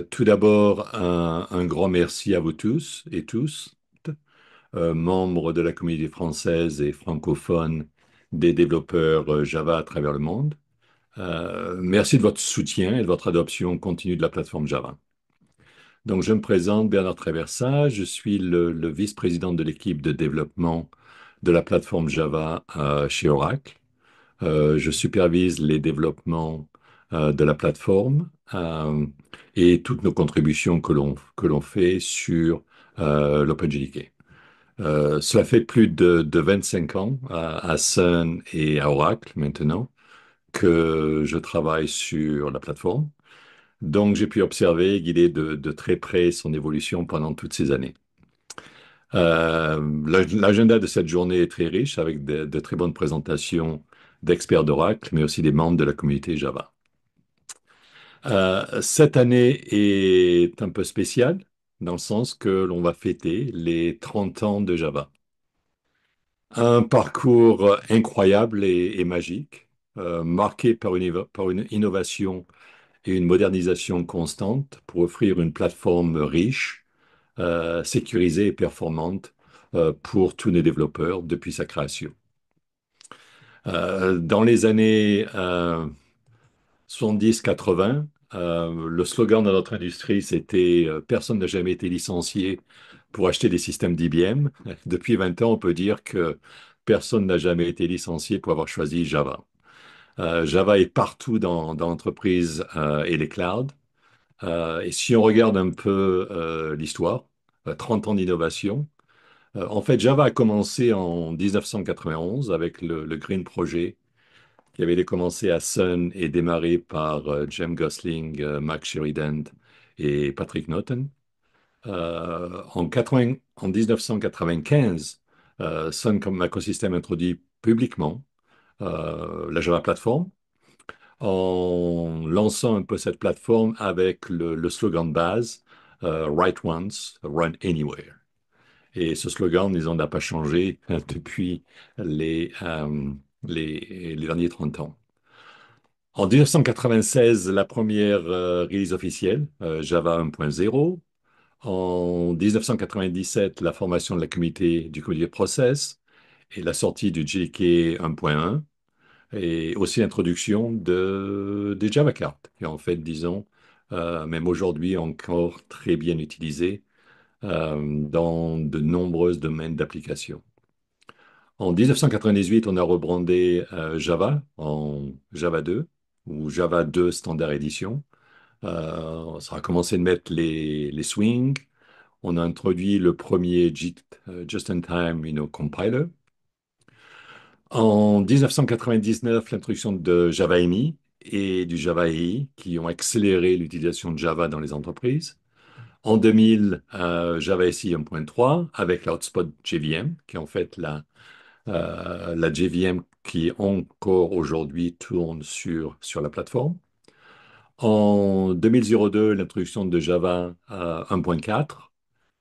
Tout d'abord, un grand merci à vous tous et tous, membres de la communauté française et francophone des développeurs Java à travers le monde. Merci de votre soutien et de votre adoption continue de la plateforme Java. Donc, je me présente, Bernard Traversa, je suis le vice-président de l'équipe de développement de la plateforme Java chez Oracle. Je supervise les développements de la plateforme et toutes nos contributions que l'on fait sur l'OpenJDK. Cela fait plus de 25 ans à Sun et à Oracle maintenant que je travaille sur la plateforme. Donc, j'ai pu observer et guider de très près son évolution pendant toutes ces années. L'agenda de cette journée est très riche avec de très bonnes présentations d'experts d'Oracle, mais aussi des membres de la communauté Java. Cette année est un peu spéciale dans le sens que l'on va fêter les 30 ans de Java. Un parcours incroyable et magique, marqué par une innovation et une modernisation constante pour offrir une plateforme riche, sécurisée et performante pour tous les développeurs depuis sa création. Dans les années 70-80, le slogan de notre industrie, c'était personne n'a jamais été licencié pour acheter des systèmes d'IBM. Depuis 20 ans, on peut dire que personne n'a jamais été licencié pour avoir choisi Java. Java est partout dans l'entreprise et les clouds. Et si on regarde un peu l'histoire, 30 ans d'innovation, en fait, Java a commencé en 1991 avec le Green Project qui avait été commencé à Sun et démarré par Jem Gosling, Mac Sheridan et Patrick Naughton. En 1995, Sun comme écosystème introduit publiquement la Java Platform en lançant un peu cette plateforme avec le slogan de base Write Once, Run Anywhere. Et ce slogan, disons, n'a pas changé depuis les, euh, les derniers 30 ans. En 1996, la première release officielle, Java 1.0. En 1997, la formation de la communauté du comité process et la sortie du JDK 1.1 et aussi l'introduction des Java cartes, qui est en fait, disons, même aujourd'hui encore très bien utilisé dans de nombreux domaines d'application. En 1998, on a rebrandé Java en Java 2 ou Java 2 Standard Edition. Ça a commencé de mettre les swings. On a introduit le premier Just-in-Time compiler. En 1999, l'introduction de Java EMI et du Java EE qui ont accéléré l'utilisation de Java dans les entreprises. En 2000, Java SE 1.3 avec l'hotspot JVM, qui est en fait la JVM qui encore aujourd'hui tourne sur la plateforme. En 2002, l'introduction de Java 1.4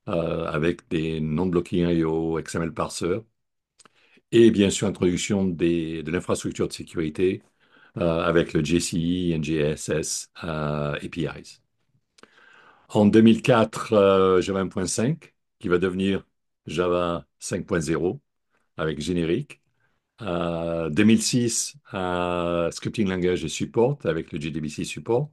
avec des non-blocking I/O, XML parser et bien sûr l'introduction de l'infrastructure de sécurité avec le JCE, NGSS APIs. En 2004, Java 1.5 qui va devenir Java 5.0 avec générique. 2006, Scripting Language et Support avec le JDBC Support.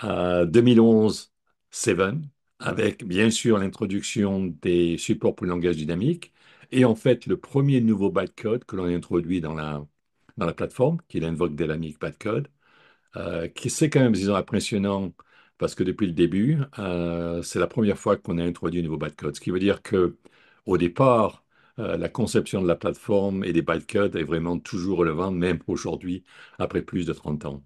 2011, Seven, avec bien sûr l'introduction des supports pour le langage dynamique. Et en fait, le premier nouveau bytecode que l'on a introduit dans la plateforme, qui est l'Invoke Dynamic Bytecode, qui c'est quand même, disons, impressionnant parce que depuis le début, c'est la première fois qu'on a introduit un nouveau bytecode. Ce qui veut dire que au départ, la conception de la plateforme et des bytecodes est vraiment toujours relevante, même aujourd'hui, après plus de 30 ans.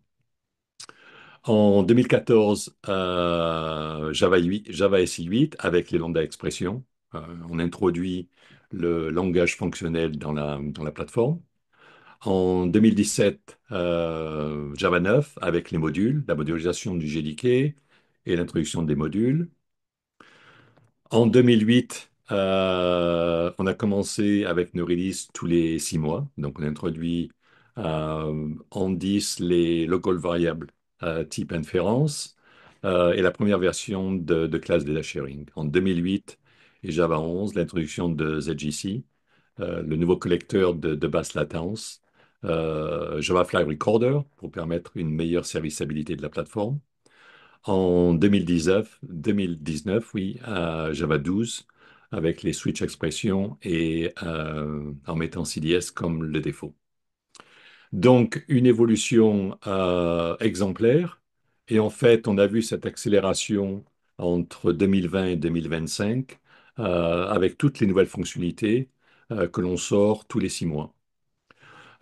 En 2014, Java 8, Java SE 8 avec les lambda expressions. On introduit le langage fonctionnel dans la plateforme. En 2017, Java 9 avec les modules, la modélisation du JDK et l'introduction des modules. En 2008, on a commencé avec nos releases tous les 6 mois. Donc, on a introduit en 10 les local variables type inference, et la première version de classe data sharing. En 2008 et Java 11, l'introduction de ZGC, le nouveau collecteur de basse latence, Java Flag Recorder pour permettre une meilleure serviceabilité de la plateforme. En 2019, oui, Java 12 avec les switch expressions et en mettant CDS comme le défaut. Donc, une évolution exemplaire. Et en fait, on a vu cette accélération entre 2020 et 2025 avec toutes les nouvelles fonctionnalités que l'on sort tous les 6 mois.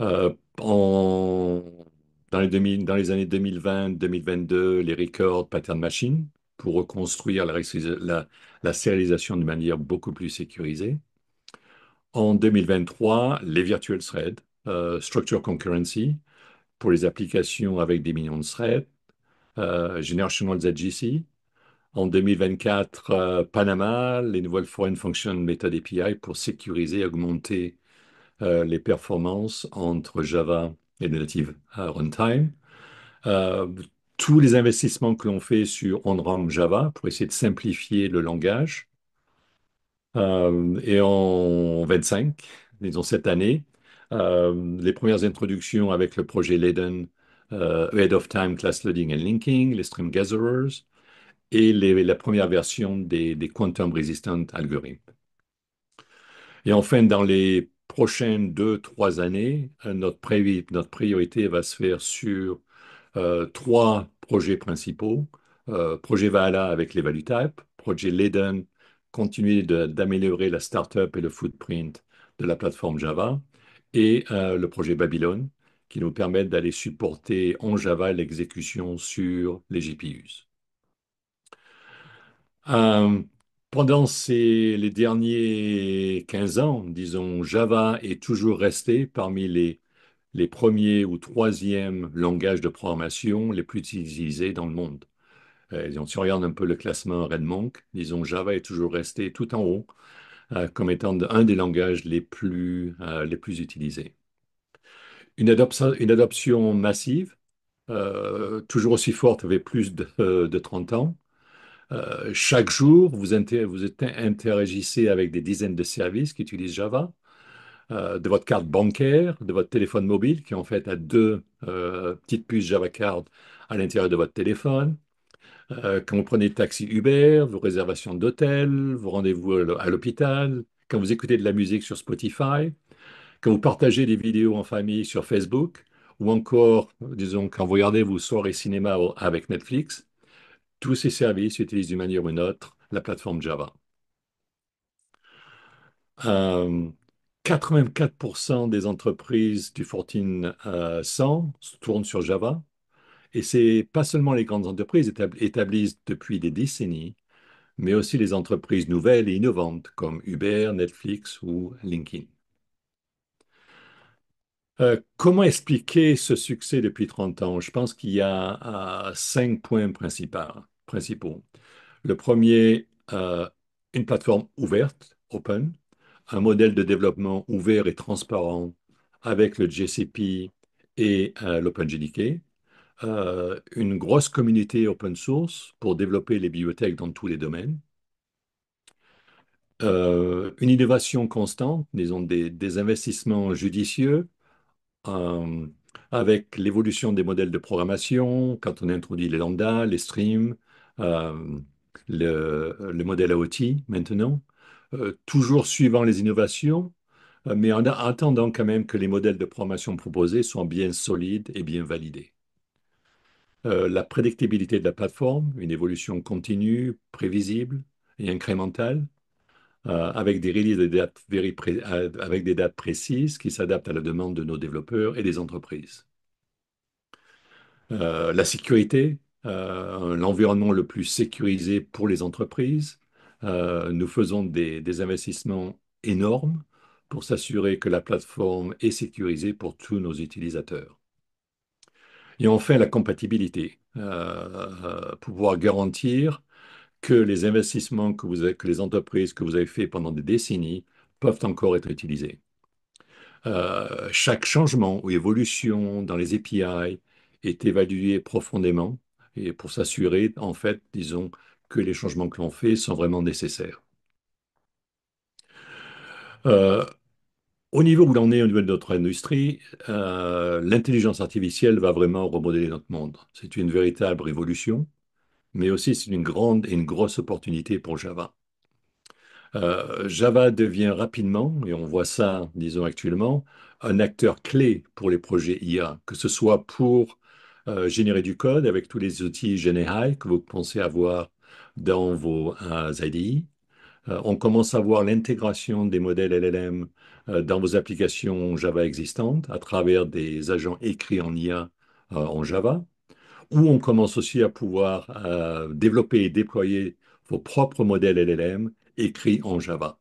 Euh, en- dans les années 2020-2022, les records pattern machine pour reconstruire la sérialisation de manière beaucoup plus sécurisée. En 2023, les virtual threads, structure concurrency pour les applications avec des millions de threads, Generational ZGC. En 2024, Panama, les nouvelles Foreign Function Method API pour sécuriser et augmenter les performances entre Java et le native runtime. Euh, Tous les investissements que l'on fait sur on-ramp Java pour essayer de simplifier le langage. Et en 25, disons cette année, les premières introductions avec le projet Laden, Ahead of Time Class Loading and Linking, les Stream Gatherers et la première version des Quantum Resistant Algorithms. Et enfin, dans les prochaines 2, 3 années, notre priorité va se faire sur 3 projets principaux. Projet Valhalla avec les Value Type, projet Laden, continuer d'améliorer la startup et le footprint de la plateforme Java, et le projet Babylone, qui nous permet d'aller supporter en Java l'exécution sur les GPUs. Euh, Pendant les derniers 15 ans, disons, Java est toujours resté parmi les premiers ou troisièmes langages de programmation les plus utilisés dans le monde. Disons, si on regarde un peu le classement RedMonk, disons, Java est toujours resté tout en haut comme étant un des langages les plus utilisés. Une adoption massive, toujours aussi forte, avec plus de 30 ans. Chaque jour, vous interagissez avec des dizaines de services qui utilisent Java, de votre carte bancaire, de votre téléphone mobile, qui en fait a deux petites puces Java Card à l'intérieur de votre téléphone. Quand vous prenez taxi Uber, vos réservations d'hôtel, vos rendez-vous à l'hôpital, quand vous écoutez de la musique sur Spotify, quand vous partagez des vidéos en famille sur Facebook, ou encore, disons, quand vous regardez vos soirées cinéma avec Netflix, tous ces services utilisent d'une manière ou d'une autre la plateforme Java. Euh, 84% des entreprises du Fortune 100 tournent sur Java. Et c'est pas seulement les grandes entreprises établies depuis des décennies, mais aussi les entreprises nouvelles et innovantes comme Uber, Netflix ou LinkedIn. Comment expliquer ce succès depuis 30 ans? Je pense qu'il y a 5 points principaux. Le premier, une plateforme ouverte, open, un modèle de développement ouvert et transparent avec le GCP et l'OpenJDK, une grosse communauté open source pour développer les bibliothèques dans tous les domaines, une innovation constante, disons des investissements judicieux euh, avec l'évolution des modèles de programmation, quand on introduit les lambda, les streams, euh, le modèle AOT maintenant, toujours suivant les innovations, mais en attendant quand même que les modèles de programmation proposés soient bien solides et bien validés. La prédictibilité de la plateforme, une évolution continue, prévisible et incrémentale, avec des releases avec des dates précises qui s'adaptent à la demande de nos développeurs et des entreprises. La sécurité, l'environnement le plus sécurisé pour les entreprises. Nous faisons des investissements énormes pour s'assurer que la plateforme est sécurisée pour tous nos utilisateurs. Et enfin, la compatibilité, pour pouvoir garantir que les investissements que les entreprises que vous avez faits pendant des décennies peuvent encore être utilisés. Chaque changement ou évolution dans les API est évalué profondément et pour s'assurer, en fait, disons, que les changements que l'on fait sont vraiment nécessaires. Euh, Au niveau où l'on est au niveau de notre industrie, l'intelligence artificielle va vraiment remodeler notre monde. C'est une véritable révolution, mais aussi c'est une grande et une grosse opportunité pour Java. Java devient rapidement, et on voit ça, disons actuellement, un acteur clé pour les projets IA, que ce soit pour générer du code avec tous les outils GenAI que vous pensez avoir dans vos IDE. On commence à voir l'intégration des modèles LLM dans vos applications Java existantes à travers des agents écrits en IA en Java, où on commence aussi à pouvoir développer et déployer vos propres modèles LLM écrits en Java.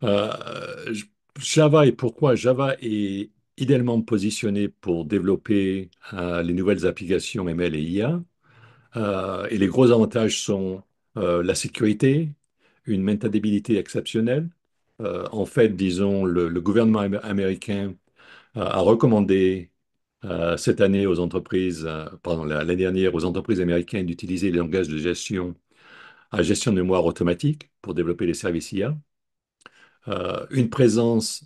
Euh, Java et pourquoi Java est idéalement positionné pour développer les nouvelles applications ML et IA. Et les gros avantages sont la sécurité, une maintainabilité exceptionnelle. En fait, disons, le gouvernement américain a recommandé cette année aux entreprises, pardon, l'année dernière aux entreprises américaines d'utiliser les langages de gestion à gestion de mémoire automatique pour développer les services IA. Une présence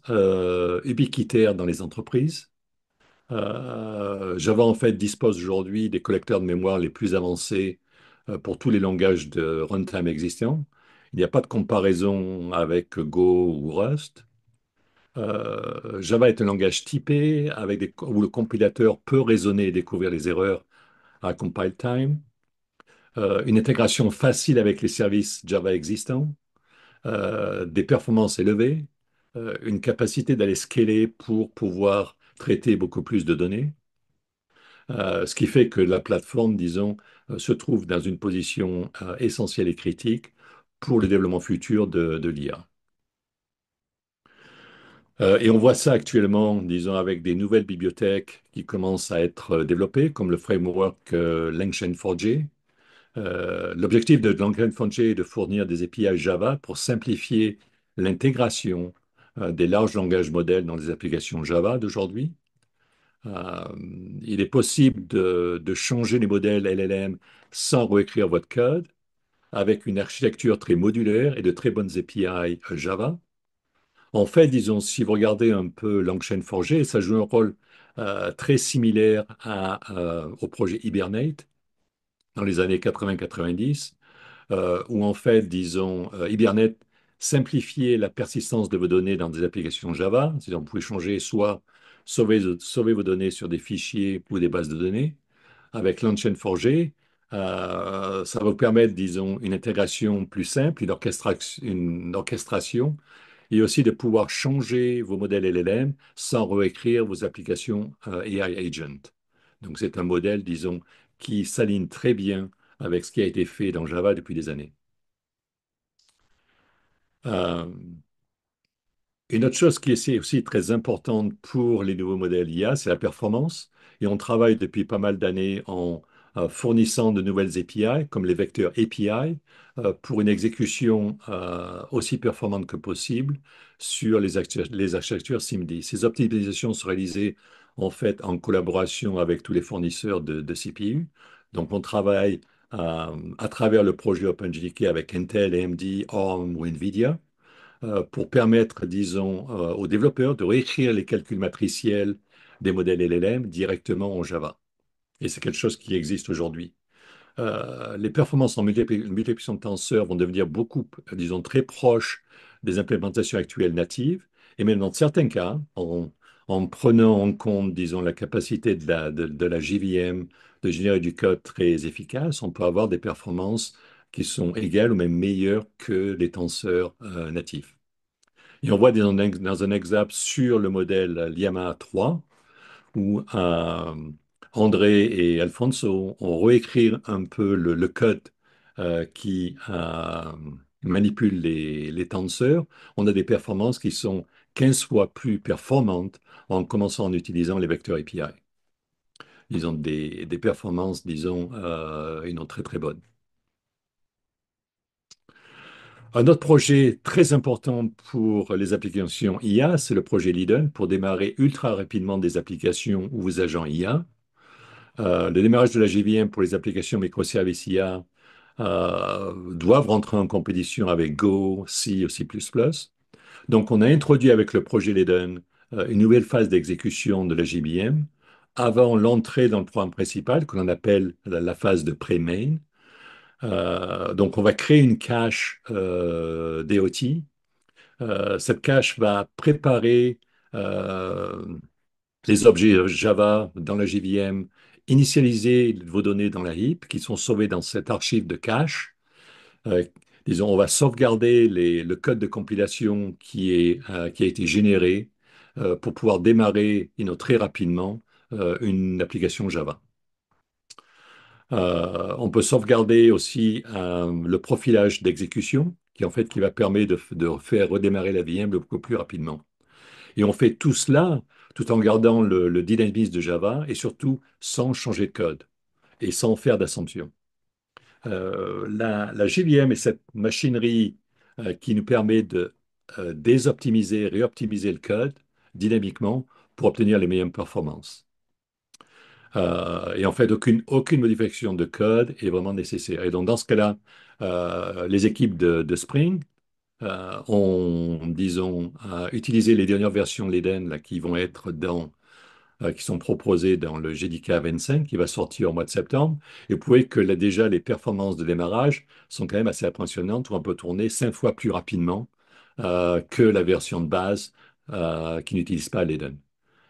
ubiquitaire dans les entreprises. Java, en fait, dispose aujourd'hui des collecteurs de mémoire les plus avancés pour tous les langages de runtime existants. Il n'y a pas de comparaison avec Go ou Rust. Java est un langage typé où le compilateur peut raisonner et découvrir les erreurs à compile time. Une intégration facile avec les services Java existants. Des performances élevées. Une capacité d'aller scaler pour pouvoir traiter beaucoup plus de données. Ce qui fait que la plateforme, disons, se trouve dans une position essentielle et critique pour le développement futur de l'IA. Et on voit ça actuellement, disons, avec des nouvelles bibliothèques qui commencent à être développées, comme le framework LangChain4j. L'objectif de LangChain4j est de fournir des API Java pour simplifier l'intégration des larges langages modèles dans les applications Java d'aujourd'hui. Euh, il est possible de changer les modèles LLM sans réécrire votre code, avec une architecture très modulaire et de très bonnes API Java. En fait, disons, si vous regardez un peu LangChain4j, ça joue un rôle très similaire au projet Hibernate dans les années 80-90, où en fait, disons, Hibernate simplifiait la persistance de vos données dans des applications Java. C'est-à-dire, vous pouvez changer soit sauver vos données sur des fichiers ou des bases de données. Avec LangChain4j, ça va vous permettre, disons, une intégration plus simple, une orchestration, et aussi de pouvoir changer vos modèles LLM sans réécrire vos applications AI Agent. Donc, c'est un modèle, disons, qui s'aligne très bien avec ce qui a été fait dans Java depuis des années. Euh, Une autre chose qui est aussi très importante pour les nouveaux modèles IA, c'est la performance. Et on travaille depuis pas mal d'années en fournissant de nouvelles API, comme les vecteurs API, pour une exécution aussi performante que possible sur les architectures SIMD. Ces optimisations sont réalisées en fait en collaboration avec tous les fournisseurs de CPU. Donc on travaille à travers le projet OpenJDK avec Intel, AMD, ARM ou NVIDIA pour permettre, disons, aux développeurs de réécrire les calculs matriciels des modèles LLM directement en Java. Et c'est quelque chose qui existe aujourd'hui. Les performances en multiplication de tenseurs vont devenir beaucoup, disons, très proches des implémentations actuelles natives. Et même dans certains cas, en prenant en compte, disons, la capacité de la JVM de générer du code très efficace, on peut avoir des performances qui sont égales ou même meilleures que les tenseurs natifs. Et on voit dans un exemple sur le modèle Llama 3 où André et Alfonso ont réécrit un peu le code qui manipule les tenseurs. On a des performances qui sont 15 fois plus performantes en commençant en utilisant les vecteurs API. Ils ont des performances, disons, ils ont très très bonnes. Un autre projet très important pour les applications IA, c'est le projet Liden pour démarrer ultra rapidement des applications ou vos agents IA. Le démarrage de la JVM pour les applications microservices IA doivent rentrer en compétition avec Go, C ou C++. Donc, on a introduit avec le projet Leden une nouvelle phase d'exécution de la JVM avant l'entrée dans le programme principal, que l'on appelle la phase de pré-main. Donc, on va créer une cache DOT. Cette cache va préparer euh, les objets Java dans la JVM, initialiser vos données dans la heap qui sont sauvées dans cette archive de cache. Euh, Disons, on va sauvegarder le code de compilation qui a été généré pour pouvoir démarrer très rapidement une application Java. On peut sauvegarder aussi le profilage d'exécution qui en fait qui va permettre de faire redémarrer la VM beaucoup plus rapidement. Et on fait tout cela tout en gardant le dynamisme de Java et surtout sans changer de code et sans faire d'assumption. La JVM est cette machinerie qui nous permet de désoptimiser, réoptimiser le code dynamiquement pour obtenir les meilleures performances. Et en fait, aucune modification de code est vraiment nécessaire. Et donc, dans ce cas-là, les équipes de Spring ont, disons, utilisé les dernières versions de l'Eden là, qui vont être qui sont proposées dans le JDK 25 qui va sortir au mois de septembre. Et vous pouvez que là, déjà, les performances de démarrage sont quand même assez impressionnantes où on peut tourner 5 fois plus rapidement que la version de base qui n'utilise pas l'Eden.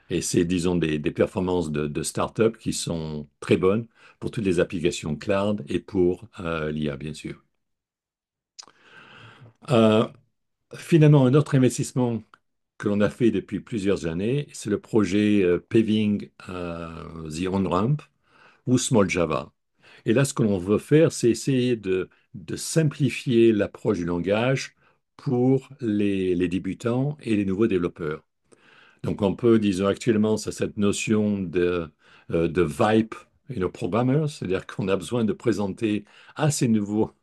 Et c'est, disons, des performances de start-up qui sont très bonnes pour toutes les applications cloud et pour l'IA, bien sûr. Euh, Finalement, un autre investissement que l'on a fait depuis plusieurs années, c'est le projet Paving the On-Ramp ou Small Java. Et là, ce que l'on veut faire, c'est essayer de simplifier l'approche du langage pour les débutants et les nouveaux développeurs. Donc, on peut, disons, actuellement, c'est cette notion de VIPE programmers, c'est-à-dire qu'on a besoin de présenter à ces nouveaux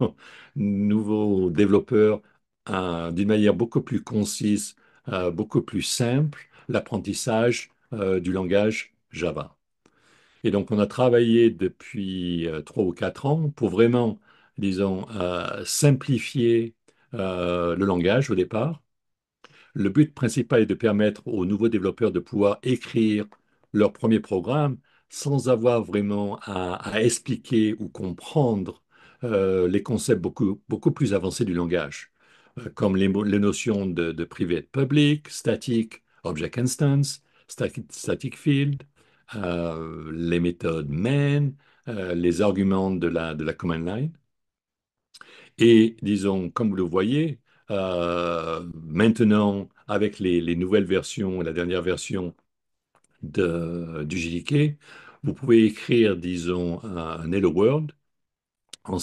développeurs d'une manière beaucoup plus concise, beaucoup plus simple, l'apprentissage du langage Java. Et donc, on a travaillé depuis 3 ou 4 ans pour vraiment, disons, simplifier le langage au départ. Le but principal est de permettre aux nouveaux développeurs de pouvoir écrire leur premier programme sans avoir vraiment à expliquer ou comprendre les concepts beaucoup plus avancés du langage, comme les notions de private public, static, object instance, static field, les méthodes main, les arguments de la command line. Et disons, comme vous le voyez, maintenant, avec les nouvelles versions, la dernière version du JDK, vous pouvez écrire, disons, un Hello World en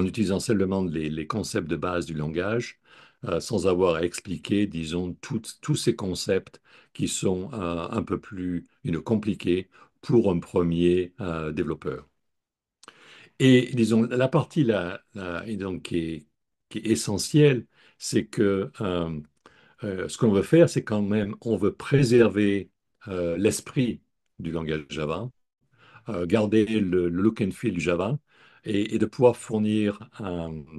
utilisant simplement les concepts de base du langage, sans avoir à expliquer, disons, tous ces concepts qui sont un peu plus compliqués pour un premier développeur. Et disons, la partie et donc, qui est essentielle, c'est que ce qu'on veut faire, c'est quand même, on veut préserver l'esprit du langage Java, garder le look and feel du Java et de pouvoir fournir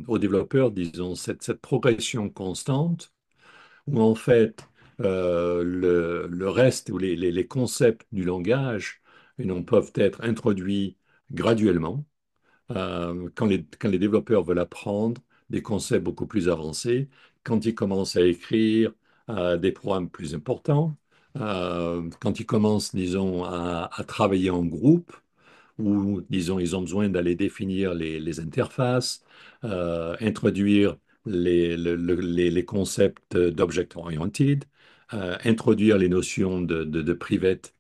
aux développeurs, disons, cette progression constante où en fait le reste ou les concepts du langage peuvent être introduits graduellement quand les développeurs veulent apprendre des concepts beaucoup plus avancés, quand ils commencent à écrire des programmes plus importants, quand ils commencent, disons, à travailler en groupe, ou, disons, ils ont besoin d'aller définir les interfaces, introduire les concepts d'object-oriented, introduire les notions de private,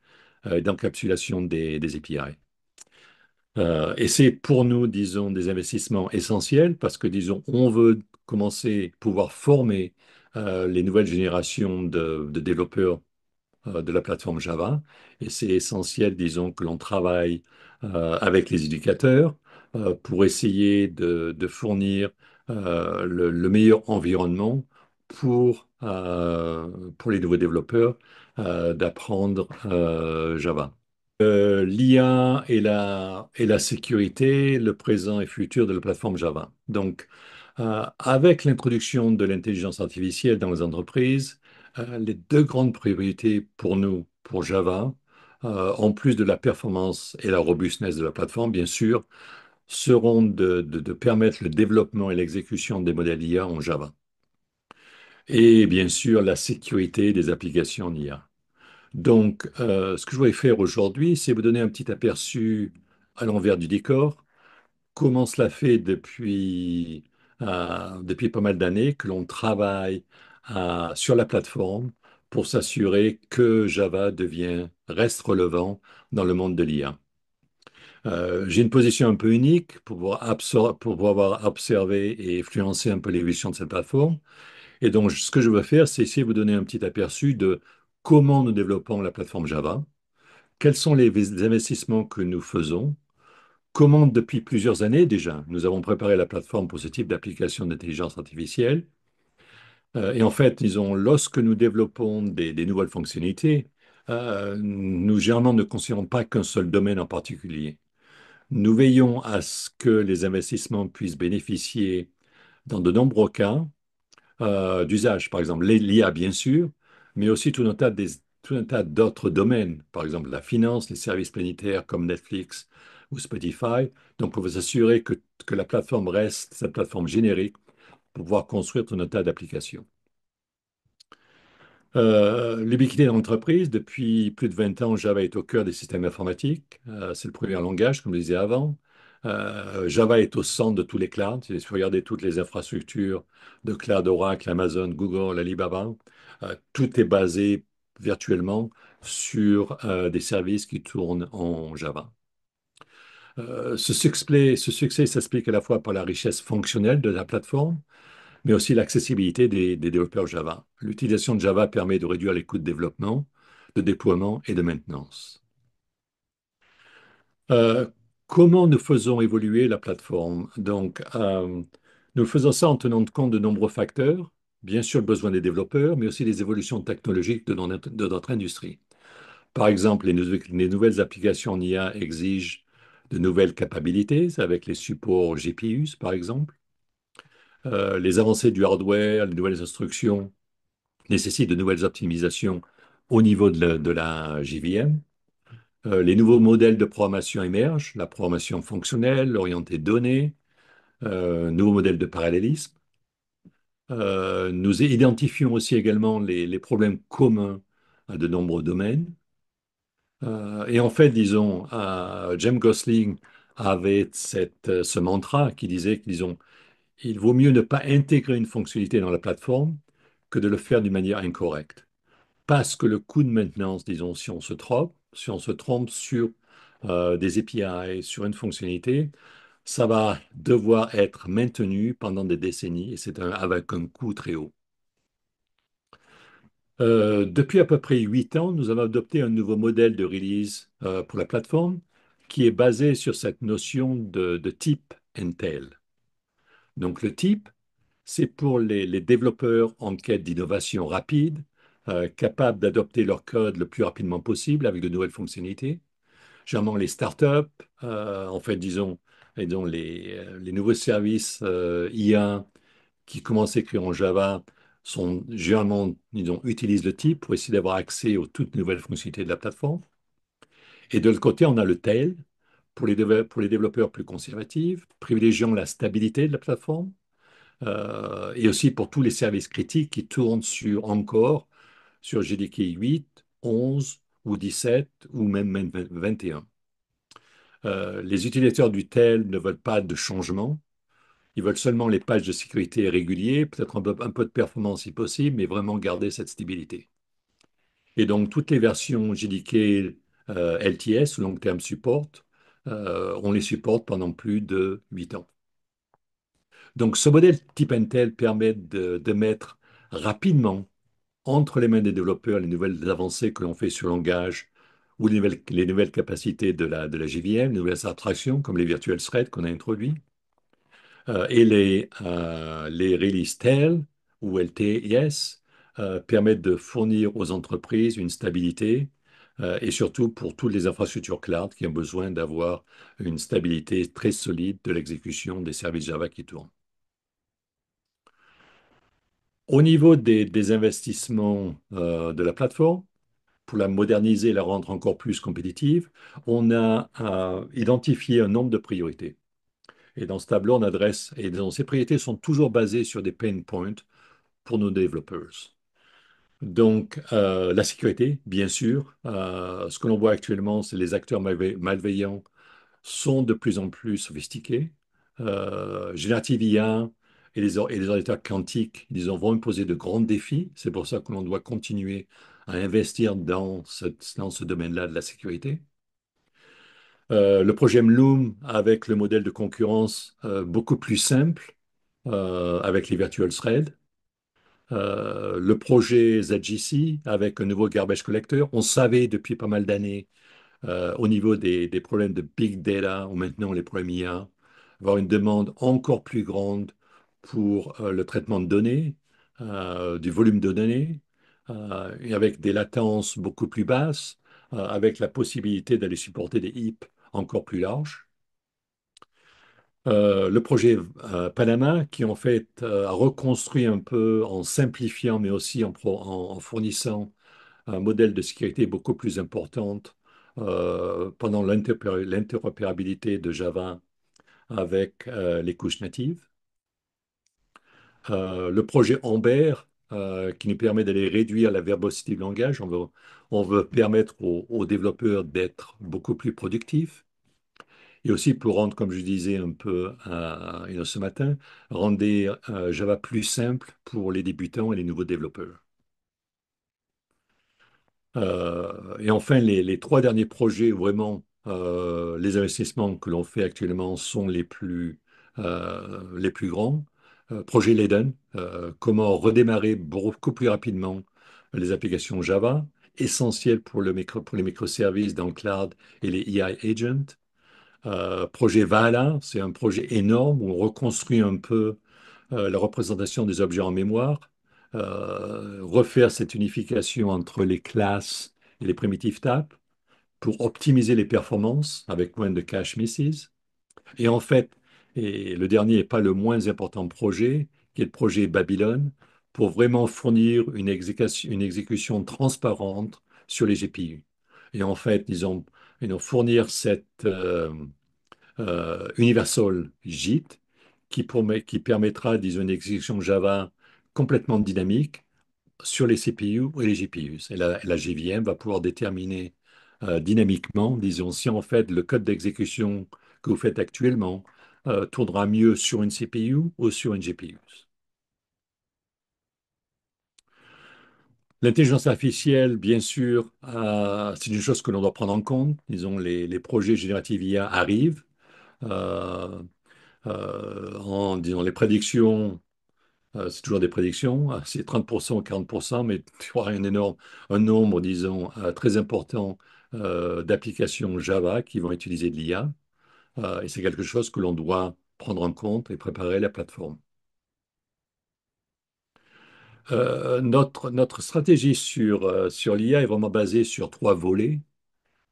d'encapsulation des API. Et c'est pour nous, disons, des investissements essentiels parce que, disons, on veut commencer, pouvoir former les nouvelles générations de développeurs de la plateforme Java. Et c'est essentiel, disons, que l'on travaille avec les éducateurs pour essayer de fournir le meilleur environnement pour les nouveaux développeurs d'apprendre Java. L'IA et la sécurité, le présent et futur de la plateforme Java. Donc, avec l'introduction de l'intelligence artificielle dans les entreprises, les deux grandes priorités pour nous, pour Java, en plus de la performance et la robustness de la plateforme, bien sûr, seront de permettre le développement et l'exécution des modèles IA en Java. Et bien sûr, la sécurité des applications en IA. Donc, ce que je voulais faire aujourd'hui, c'est vous donner un petit aperçu à l'envers du décor, comment cela fait depuis pas mal d'années que l'on travaille sur la plateforme pour s'assurer que Java reste relevant dans le monde de l'IA. J'ai une position un peu unique pour pouvoir observer et influencer un peu l'évolution de cette plateforme. Et donc, ce que je veux faire, c'est essayer de vous donner un petit aperçu de comment nous développons la plateforme Java, quels sont les investissements que nous faisons, comment depuis plusieurs années déjà, nous avons préparé la plateforme pour ce type d'application d'intelligence artificielle. Et en fait, disons, lorsque nous développons des nouvelles fonctionnalités, nous généralement ne considérons pas qu'un seul domaine en particulier. Nous veillons à ce que les investissements puissent bénéficier, dans de nombreux cas, d'usage. Par exemple, l'IA, bien sûr, mais aussi tout un tas d'autres domaines. Par exemple, la finance, les services planétaires comme Netflix ou Spotify. Donc, pour vous assurer que la plateforme reste cette plateforme générique pour pouvoir construire tout un tas d'applications. L'ubiquité de l'entreprise, depuis plus de 20 ans, Java est au cœur des systèmes informatiques. C'est le premier langage, comme je le disais avant. Java est au centre de tous les clouds. Si vous regardez toutes les infrastructures de cloud Oracle, Amazon, Google, Alibaba, tout est basé virtuellement sur des services qui tournent en Java. Ce succès s'explique à la fois par la richesse fonctionnelle de la plateforme, mais aussi l'accessibilité des développeurs Java. L'utilisation de Java permet de réduire les coûts de développement, de déploiement et de maintenance. Euh, Comment nous faisons évoluer la plateforme? Donc, nous faisons ça en tenant compte de nombreux facteurs, bien sûr le besoin des développeurs, mais aussi les évolutions technologiques de notre industrie. Par exemple, les nouvelles applications en IA exigent de nouvelles capacités avec les supports GPUs, par exemple. Les avancées du hardware, les nouvelles instructions nécessitent de nouvelles optimisations au niveau de la JVM. Les nouveaux modèles de programmation émergent, la programmation fonctionnelle, orientée données, nouveaux modèles de parallélisme. Nous identifions aussi également les problèmes communs à de nombreux domaines. Et en fait, disons, James Gosling avait ce mantra qui disait que, disons, il vaut mieux ne pas intégrer une fonctionnalité dans la plateforme que de le faire d'une manière incorrecte. Parce que le coût de maintenance, disons, si on se trompe sur des API, sur une fonctionnalité, ça va devoir être maintenu pendant des décennies et avec un coût très haut. Depuis à peu près 8 ans, nous avons adopté un nouveau modèle de release pour la plateforme qui est basé sur cette notion de type Intel. Donc le type, c'est pour les développeurs en quête d'innovation rapide, capables d'adopter leur code le plus rapidement possible avec de nouvelles fonctionnalités. Généralement, les startups, en fait, disons les nouveaux services IA qui commencent à écrire en Java sont généralement, disons, utilisent le type pour essayer d'avoir accès aux toutes nouvelles fonctionnalités de la plateforme. Et de l'autre côté, on a le tail pour les développeurs plus conservatifs, privilégiant la stabilité de la plateforme et aussi pour tous les services critiques qui tournent sur JDK 8, 11 ou 17 ou même 21. Les utilisateurs du TEL ne veulent pas de changement. Ils veulent seulement les patchs de sécurité réguliers, peut-être un peu de performance si possible, mais vraiment garder cette stabilité. Et donc, toutes les versions JDK LTS, Long Term Support, on les supporte pendant plus de 8 ans. Donc, ce modèle type Intel permet de mettre rapidement entre les mains des développeurs les nouvelles avancées que l'on fait sur le langage ou les nouvelles capacités de la JVM, les nouvelles abstractions comme les virtual threads qu'on a introduits, et les release tail ou LTS permettent de fournir aux entreprises une stabilité et surtout pour toutes les infrastructures cloud qui ont besoin d'avoir une stabilité très solide de l'exécution des services Java qui tournent. Au niveau des investissements de la plateforme, pour la moderniser et la rendre encore plus compétitive, on a identifié un nombre de priorités. Et dans ce tableau, on adresse, et ces priorités sont toujours basées sur des pain points pour nos développeurs. Donc, la sécurité, bien sûr. Ce que l'on voit actuellement, c'est les acteurs malveillants sont de plus en plus sophistiqués. Générative IA et les ordinateurs quantiques, disons, vont imposer de grands défis. C'est pour ça que l'on doit continuer à investir dans ce domaine-là de la sécurité. Le projet Mloom avec le modèle de concurrence beaucoup plus simple avec les virtual threads. Le projet ZGC avec un nouveau garbage collector. On savait depuis pas mal d'années au niveau des problèmes de big data ou maintenant les problèmes IA, avoir une demande encore plus grande pour le traitement de données, du volume de données, et avec des latences beaucoup plus basses, avec la possibilité d'aller supporter des heaps encore plus larges. Le projet Panama, qui en fait a reconstruit un peu en simplifiant, mais aussi en fournissant un modèle de sécurité beaucoup plus importante pendant l'interopérabilité de Java avec les couches natives. Le projet Amber, qui nous permet d'aller réduire la verbosité du langage. On veut permettre aux développeurs d'être beaucoup plus productifs. Et aussi pour rendre, comme je disais un peu ce matin, rendre Java plus simple pour les débutants et les nouveaux développeurs. Et enfin, les trois derniers projets, vraiment, les investissements que l'on fait actuellement sont les plus grands. Projet Leden, comment redémarrer beaucoup plus rapidement les applications Java, essentielles pour les microservices dans le cloud et les EI agents. Projet Vala, c'est un projet énorme où on reconstruit un peu la représentation des objets en mémoire, refaire cette unification entre les classes et les primitives types pour optimiser les performances avec moins de cache misses. Et en fait, et le dernier n'est pas le moins important projet, qui est le projet Babylone, pour vraiment fournir une exécution transparente sur les GPU. Et en fait, ils ont fournir cette Universal JIT qui permettra, disons, une exécution Java complètement dynamique sur les CPU et les GPUs. Et la JVM va pouvoir déterminer dynamiquement, disons, si en fait le code d'exécution que vous faites actuellement tournera mieux sur une CPU ou sur une GPU. L'intelligence artificielle, bien sûr, c'est une chose que l'on doit prendre en compte. Disons, les projets génératifs IA arrivent. Euh, disons, les prédictions, c'est toujours des prédictions, c'est 30% ou 40%, mais tu auras un nombre, disons, très important d'applications Java qui vont utiliser de l'IA. Et c'est quelque chose que l'on doit prendre en compte et préparer la plateforme. Notre stratégie sur l'IA est vraiment basée sur trois volets.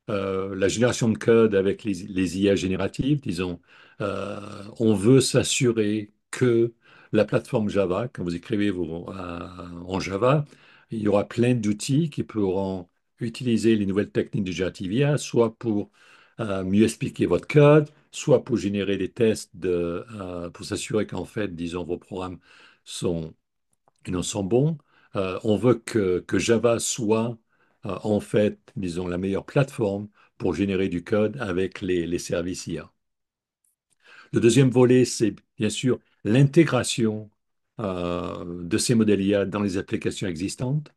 La génération de code avec les IA génératives, disons, euh, on veut s'assurer que la plateforme Java, quand vous écrivez en Java, il y aura plein d'outils qui pourront utiliser les nouvelles techniques de générative IA, soit pour mieux expliquer votre code, soit pour générer des tests pour s'assurer qu'en fait, disons, vos programmes sont qui nous sont bons. On veut que Java soit en fait, disons, la meilleure plateforme pour générer du code avec les services IA. Le deuxième volet, c'est bien sûr l'intégration de ces modèles IA dans les applications existantes.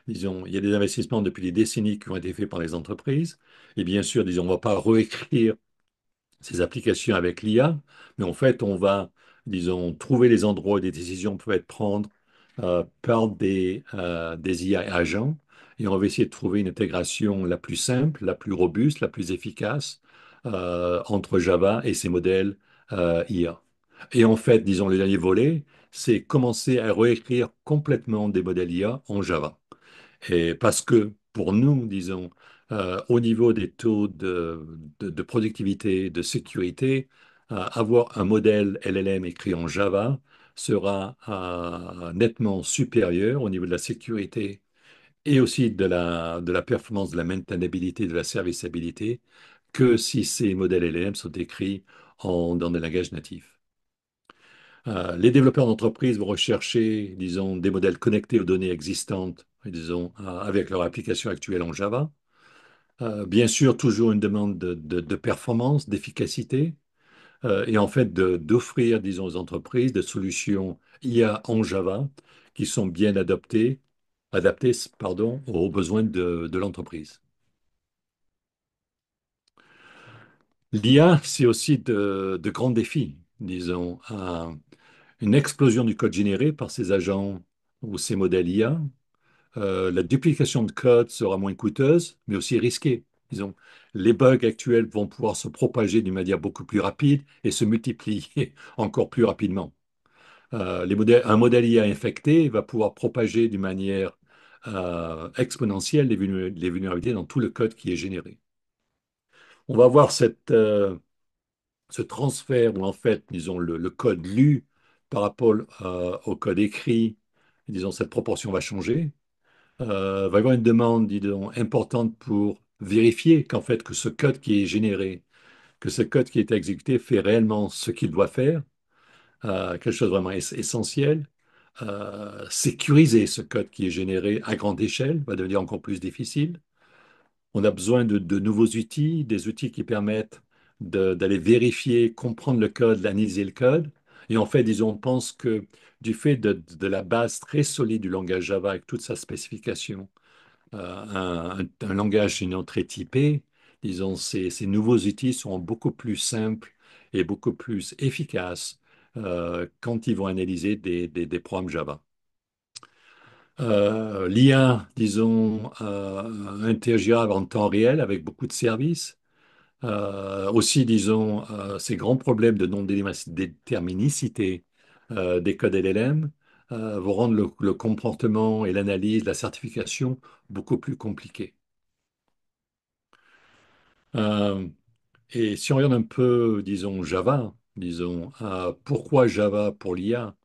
Disons, il y a des investissements depuis des décennies qui ont été faits par les entreprises. Et bien sûr, disons, on ne va pas réécrire ces applications avec l'IA, mais en fait, on va, disons, trouver les endroits où des décisions peuvent être prises par des IA agents, et on va essayer de trouver une intégration la plus simple, la plus robuste, la plus efficace entre Java et ses modèles IA. Et en fait, disons, le dernier volet, c'est commencer à réécrire complètement des modèles IA en Java. Et parce que pour nous, disons, au niveau des taux de productivité, de sécurité, avoir un modèle LLM écrit en Java sera nettement supérieur au niveau de la sécurité et aussi de la performance, de la maintainabilité, de la serviceabilité, que si ces modèles LLM sont écrits dans des langages natifs. Les développeurs d'entreprise vont rechercher, disons, des modèles connectés aux données existantes, disons, avec leur application actuelle en Java. Bien sûr, toujours une demande de performance, d'efficacité, et en fait d'offrir, disons, aux entreprises des solutions IA en Java qui sont bien adaptées, pardon, aux besoins de l'entreprise. L'IA, c'est aussi de grands défis, disons, une explosion du code généré par ces agents ou ces modèles IA. La duplication de code sera moins coûteuse, mais aussi risquée. Disons, les bugs actuels vont pouvoir se propager d'une manière beaucoup plus rapide et se multiplier encore plus rapidement. Un modèle IA infecté va pouvoir propager d'une manière exponentielle les vulnérabilités dans tout le code qui est généré. On va voir ce transfert où en fait, disons, le code lu par rapport au code écrit, disons, cette proportion va changer. Va y avoir une demande, disons, importante pour vérifier qu'en fait, que ce code qui est généré, que ce code qui est exécuté fait réellement ce qu'il doit faire, quelque chose de vraiment essentiel. Sécuriser ce code qui est généré à grande échelle va devenir encore plus difficile. On a besoin de nouveaux outils, des outils qui permettent d'aller vérifier, comprendre le code, analyser le code. Et en fait, disons, on pense que du fait de la base très solide du langage Java avec toute sa spécification, un langage sinon très typé, disons, ces nouveaux outils seront beaucoup plus simples et beaucoup plus efficaces quand ils vont analyser des programmes Java. L'IA, disons, interagira en temps réel avec beaucoup de services. Aussi, disons, ces grands problèmes de non-déterminicité des codes LLM vont rendre le comportement et l'analyse, la certification beaucoup plus compliqués. Euh, et si on regarde un peu, disons, Java, disons, pourquoi Java pour l'IA?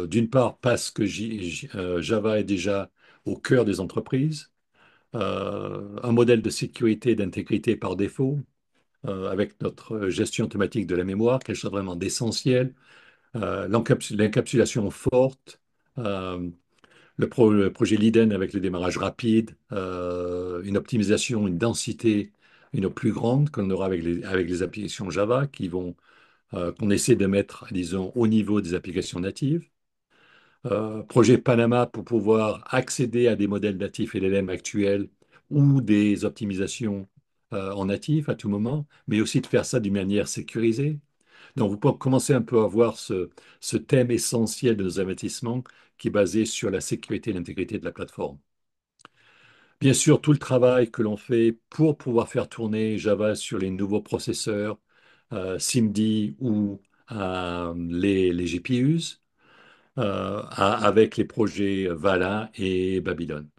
D'une part, parce que Java est déjà au cœur des entreprises, un modèle de sécurité et d'intégrité par défaut, avec notre gestion automatique de la mémoire, quelque chose vraiment d'essentiel, l'encapsulation forte, euh, le projet Liden avec le démarrage rapide, une optimisation, une densité une plus grande qu'on aura avec les applications Java qu'on essaie de mettre, disons, au niveau des applications natives. Projet Panama pour pouvoir accéder à des modèles natifs LLM actuels ou des optimisations en natif à tout moment, mais aussi de faire ça d'une manière sécurisée. Donc, vous pouvez commencer un peu à voir ce thème essentiel de nos investissements qui est basé sur la sécurité et l'intégrité de la plateforme. Bien sûr, tout le travail que l'on fait pour pouvoir faire tourner Java sur les nouveaux processeurs SIMD ou les GPUs, avec les projets Vala et Babylone.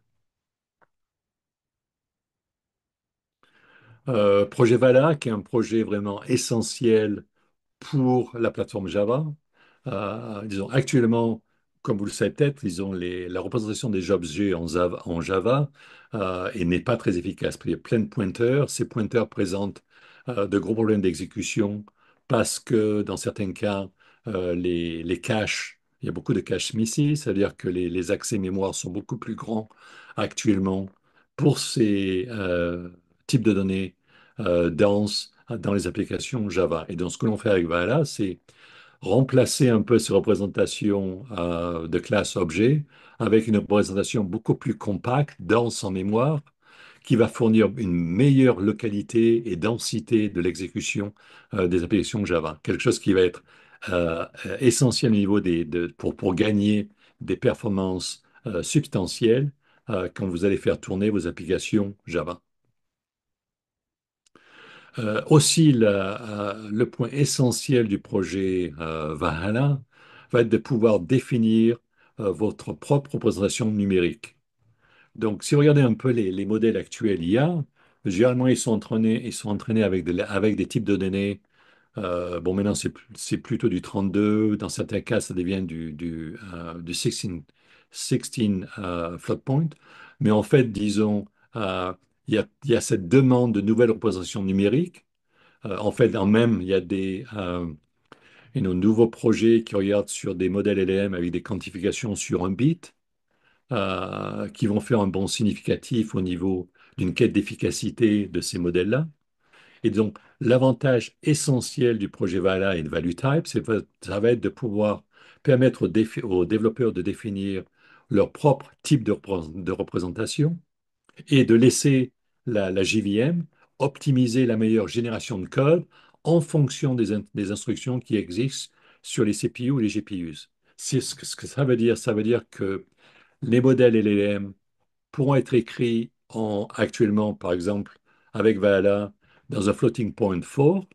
Projet Vala, qui est un projet vraiment essentiel pour la plateforme Java. Disons, actuellement, comme vous le savez peut-être, disons, la représentation des objets en Java et n'est pas très efficace. Il y a plein de pointeurs. Ces pointeurs présentent de gros problèmes d'exécution parce que dans certains cas, les caches, il y a beaucoup de caches misses, c'est-à-dire que les accès mémoire sont beaucoup plus grands actuellement pour ces types de données denses dans les applications Java. Et donc, ce que l'on fait avec Vala, c'est remplacer un peu ces représentations de classe objet avec une représentation beaucoup plus compacte, dense en mémoire, qui va fournir une meilleure localité et densité de l'exécution des applications Java. Quelque chose qui va être essentiel au niveau pour gagner des performances substantielles quand vous allez faire tourner vos applications Java. Aussi, le point essentiel du projet Valhalla va être de pouvoir définir votre propre représentation numérique. Donc, si vous regardez un peu les modèles actuels IA, généralement, ils sont entraînés avec des types de données. Bon, maintenant, c'est plutôt du 32. Dans certains cas, ça devient du 16 float point. Mais en fait, disons, il y a cette demande de nouvelles représentations numériques. En fait, en même, il y a nouveaux projets qui regardent sur des modèles LLM avec des quantifications sur un bit, qui vont faire un bond significatif au niveau d'une quête d'efficacité de ces modèles-là. Et donc, l'avantage essentiel du projet Vala et de ValueType, ça va être de pouvoir permettre aux développeurs de définir leur propre type de représentation et de laisser la JVM optimiser la meilleure génération de code en fonction des instructions qui existent sur les CPU et les GPUs. Ce que ça veut dire. Ça veut dire que les modèles LLM pourront être écrits actuellement, par exemple, avec Valhalla, dans un floating point fort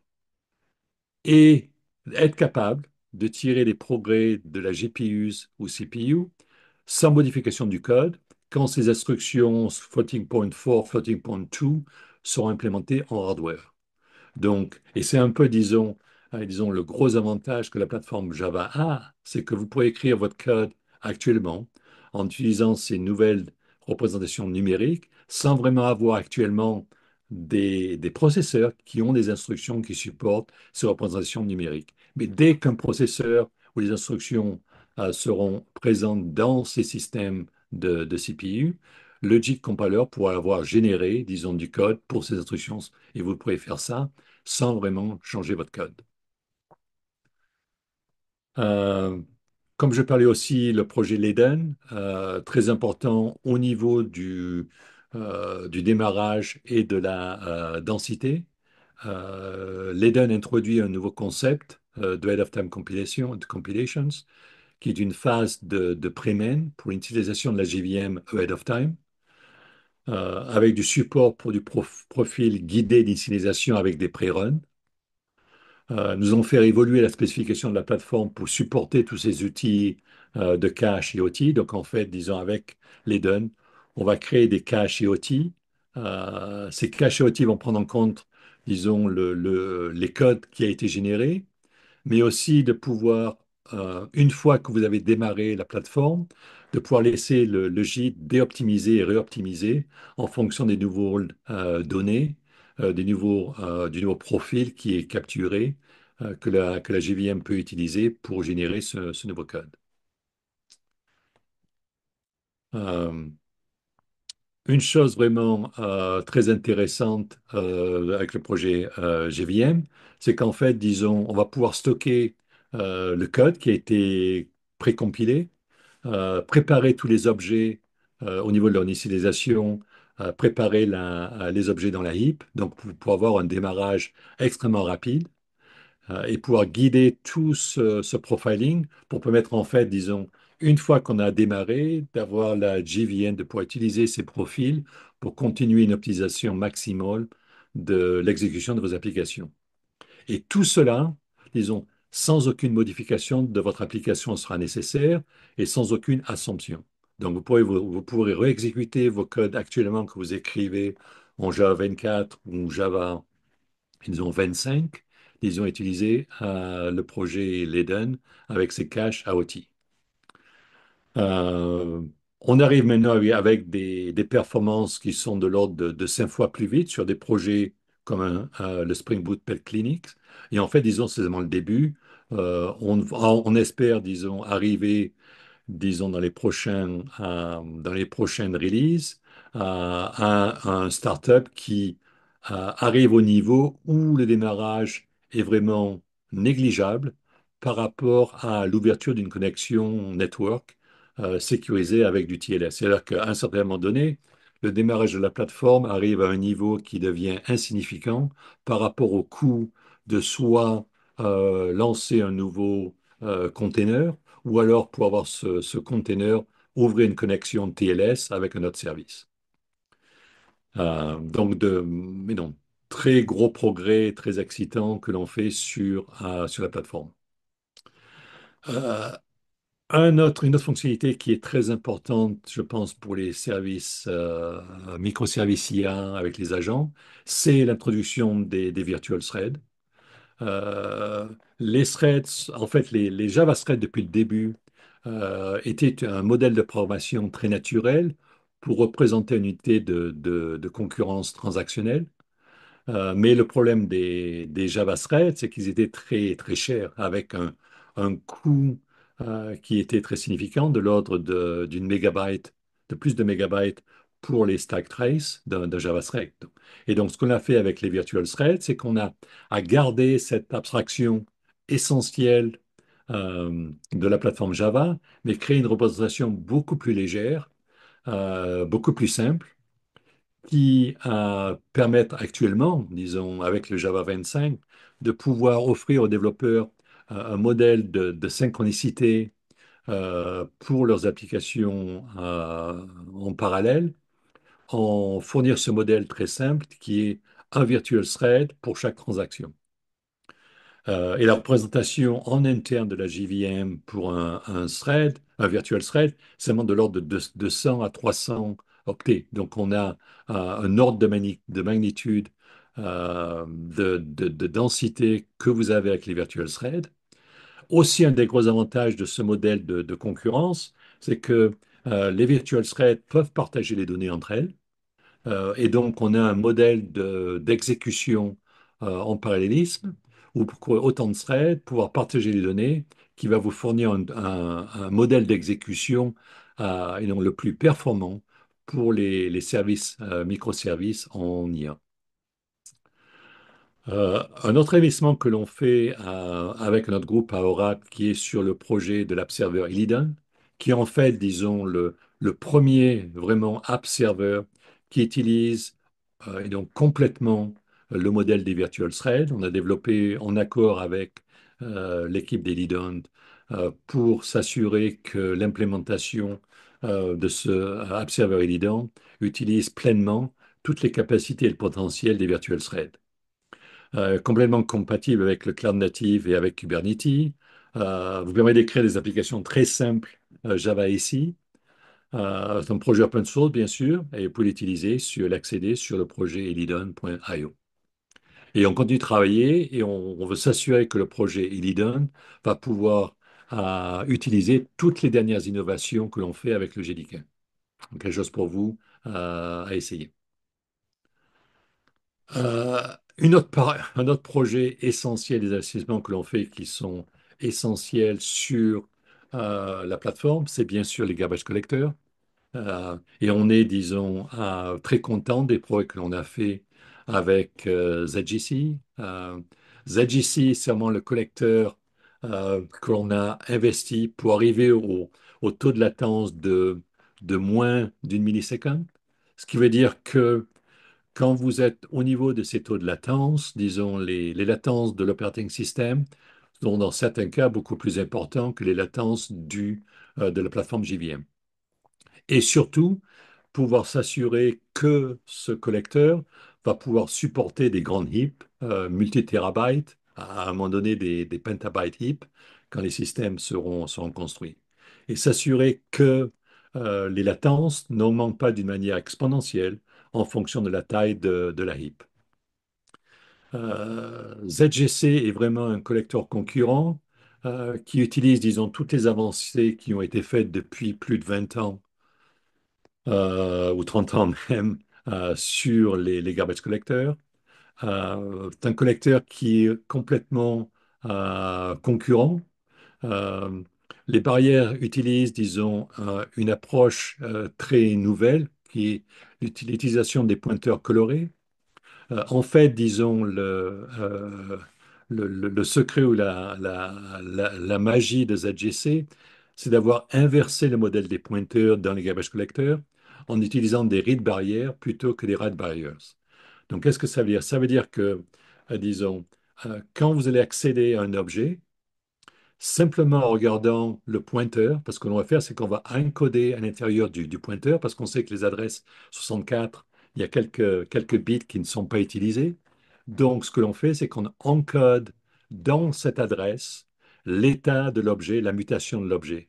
et être capable de tirer les progrès de la GPUs ou CPU sans modification du code quand ces instructions floating point 4, floating point 2 seront implémentées en hardware. Donc, et c'est un peu, disons, le gros avantage que la plateforme Java a, c'est que vous pouvez écrire votre code actuellement en utilisant ces nouvelles représentations numériques sans vraiment avoir actuellement des processeurs qui ont des instructions qui supportent ces représentations numériques. Mais dès qu'un processeur ou les instructions seront présentes dans ces systèmes de CPU, le JIT compiler pourra avoir généré, disons, du code pour ces instructions et vous pourrez faire ça sans vraiment changer votre code. Euh, Comme je parlais aussi, le projet Leden, très important au niveau du démarrage et de la densité. Leden introduit un nouveau concept de Head of Time Compilations, qui est une phase de pré-main pour l'utilisation de la JVM Ahead of Time, avec du support pour du profil guidé d'initialisation avec des pré-runs. Nous allons faire évoluer la spécification de la plateforme pour supporter tous ces outils de cache et OT. Donc, en fait, disons, avec l'Eden, on va créer des caches et OT. Ces caches et OT vont prendre en compte, disons, les codes qui ont été générés, mais aussi de pouvoir, une fois que vous avez démarré la plateforme, de pouvoir laisser le JIT déoptimiser et réoptimiser en fonction des nouveaux données, du nouveau profil qui est capturé, que la JVM peut utiliser pour générer ce nouveau code. Euh, Une chose vraiment très intéressante avec le projet JVM, c'est qu'en fait, disons, on va pouvoir stocker le code qui a été précompilé, préparer tous les objets au niveau de leur initialisation, préparer les objets dans la heap, donc pour avoir un démarrage extrêmement rapide et pouvoir guider tout ce profiling pour permettre en fait, disons, une fois qu'on a démarré, d'avoir la JVM, de pouvoir utiliser ces profils pour continuer une optimisation maximale de l'exécution de vos applications. Et tout cela, disons, sans aucune modification de votre application sera nécessaire et sans aucune assumption. Donc, vous pourrez réexécuter vos codes actuellement que vous écrivez en Java 24 ou Java, disons, 25. Ils ont utilisé le projet Leden avec ses caches AOT. Euh, on arrive maintenant avec des performances qui sont de l'ordre de 5 fois plus vite sur des projets comme le Spring Boot Pet Clinic. Et en fait, disons, c'est seulement le début. On espère, disons, arriver, disons, dans les prochaines releases, à un startup qui arrive au niveau où le démarrage est vraiment négligeable par rapport à l'ouverture d'une connexion network sécurisée avec du TLS. C'est-à-dire qu'à un certain moment donné, le démarrage de la plateforme arrive à un niveau qui devient insignifiant par rapport au coût de soit lancer un nouveau container ou alors pour avoir ce container, ouvrir une connexion TLS avec un autre service. Mais non. très gros progrès, très excitants que l'on fait sur la plateforme. Euh, une autre fonctionnalité qui est très importante, je pense, pour les services, microservices IA avec les agents, c'est l'introduction des virtual threads. Euh, les threads, en fait, les Java threads depuis le début étaient un modèle de programmation très naturel pour représenter une unité de concurrence transactionnelle. Mais le problème des Java Threads, c'est qu'ils étaient très, très chers, avec un coût qui était très significant, de l'ordre d'une mégabyte, de plus de mégabytes pour les stack traces d'un Java Thread. Et donc, ce qu'on a fait avec les virtual threads, c'est qu'on a gardé cette abstraction essentielle de la plateforme Java, mais créé une représentation beaucoup plus légère, beaucoup plus simple qui permettent actuellement, disons avec le Java 25, de pouvoir offrir aux développeurs un modèle de synchronicité pour leurs applications en parallèle, en fournir ce modèle très simple qui est un virtual thread pour chaque transaction. Et la représentation en interne de la JVM pour un thread, un virtual thread, c'est vraiment de l'ordre de 100 à 300 octets. Donc, on a un ordre de magnitude de densité que vous avez avec les virtual threads. Aussi, un des gros avantages de ce modèle de concurrence, c'est que les virtual threads peuvent partager les données entre elles. Et donc, on a un modèle d'exécution en parallélisme où pour autant de threads, pouvoir partager les données qui va vous fournir un modèle d'exécution et donc le plus performant pour les services microservices en IA. Un autre investissement que l'on fait avec notre groupe à Oracle, qui est sur le projet de l'app server Illidan, qui est en fait, disons, le premier vraiment app server qui utilise et donc complètement le modèle des virtual threads. On a développé en accord avec l'équipe d'Illidan pour s'assurer que l'implémentation de ce app server Illidan utilise pleinement toutes les capacités et le potentiel des virtual threads complètement compatible avec le cloud native et avec Kubernetes. Vous permet d'écrire des applications très simples Java ici. C'est un projet open source, bien sûr, et vous pouvez l'utiliser l'accéder sur le projet elidon.io. Et on continue de travailler et on veut s'assurer que le projet Elidon va pouvoir utiliser toutes les dernières innovations que l'on fait avec le GDK. Donc, quelque chose pour vous à essayer. Euh, un autre projet essentiel des investissements que l'on fait qui sont essentiels sur la plateforme, c'est bien sûr les garbage collectors. Et on est, disons, très content des projets que l'on a fait avec ZGC. ZGC, c'est vraiment le collecteur que l'on a investi pour arriver au taux de latence de moins d'une milliseconde. Ce qui veut dire que quand vous êtes au niveau de ces taux de latence, disons les latences de l'operating system sont dans certains cas beaucoup plus importants que les latences de la plateforme JVM. Et surtout, pouvoir s'assurer que ce collecteur va pouvoir supporter des grandes heaps, multi-terabytes, à un moment donné des petabytes heaps, quand les systèmes seront construits. Et s'assurer que les latences n'augmentent pas d'une manière exponentielle en fonction de la taille de la heap. ZGC est vraiment un collecteur concurrent qui utilise, disons, toutes les avancées qui ont été faites depuis plus de 20 ans ou 30 ans même sur les garbage collectors. C'est un collecteur qui est complètement concurrent. Euh, les barrières utilisent, disons, une approche très nouvelle qui est l'utilisation des pointeurs colorés. En fait, disons, le secret ou la magie de ZGC, c'est d'avoir inversé le modèle des pointeurs dans les garbage collectors en utilisant des read barrières plutôt que des write barriers. Donc, qu'est-ce que ça veut dire? Ça veut dire que, disons, quand vous allez accéder à un objet, simplement en regardant le pointeur, parce que ce qu'on va faire, c'est qu'on va encoder à l'intérieur du pointeur, parce qu'on sait que les adresses 64, il y a quelques bits qui ne sont pas utilisés. Donc, ce que l'on fait, c'est qu'on encode dans cette adresse l'état de l'objet, la mutation de l'objet.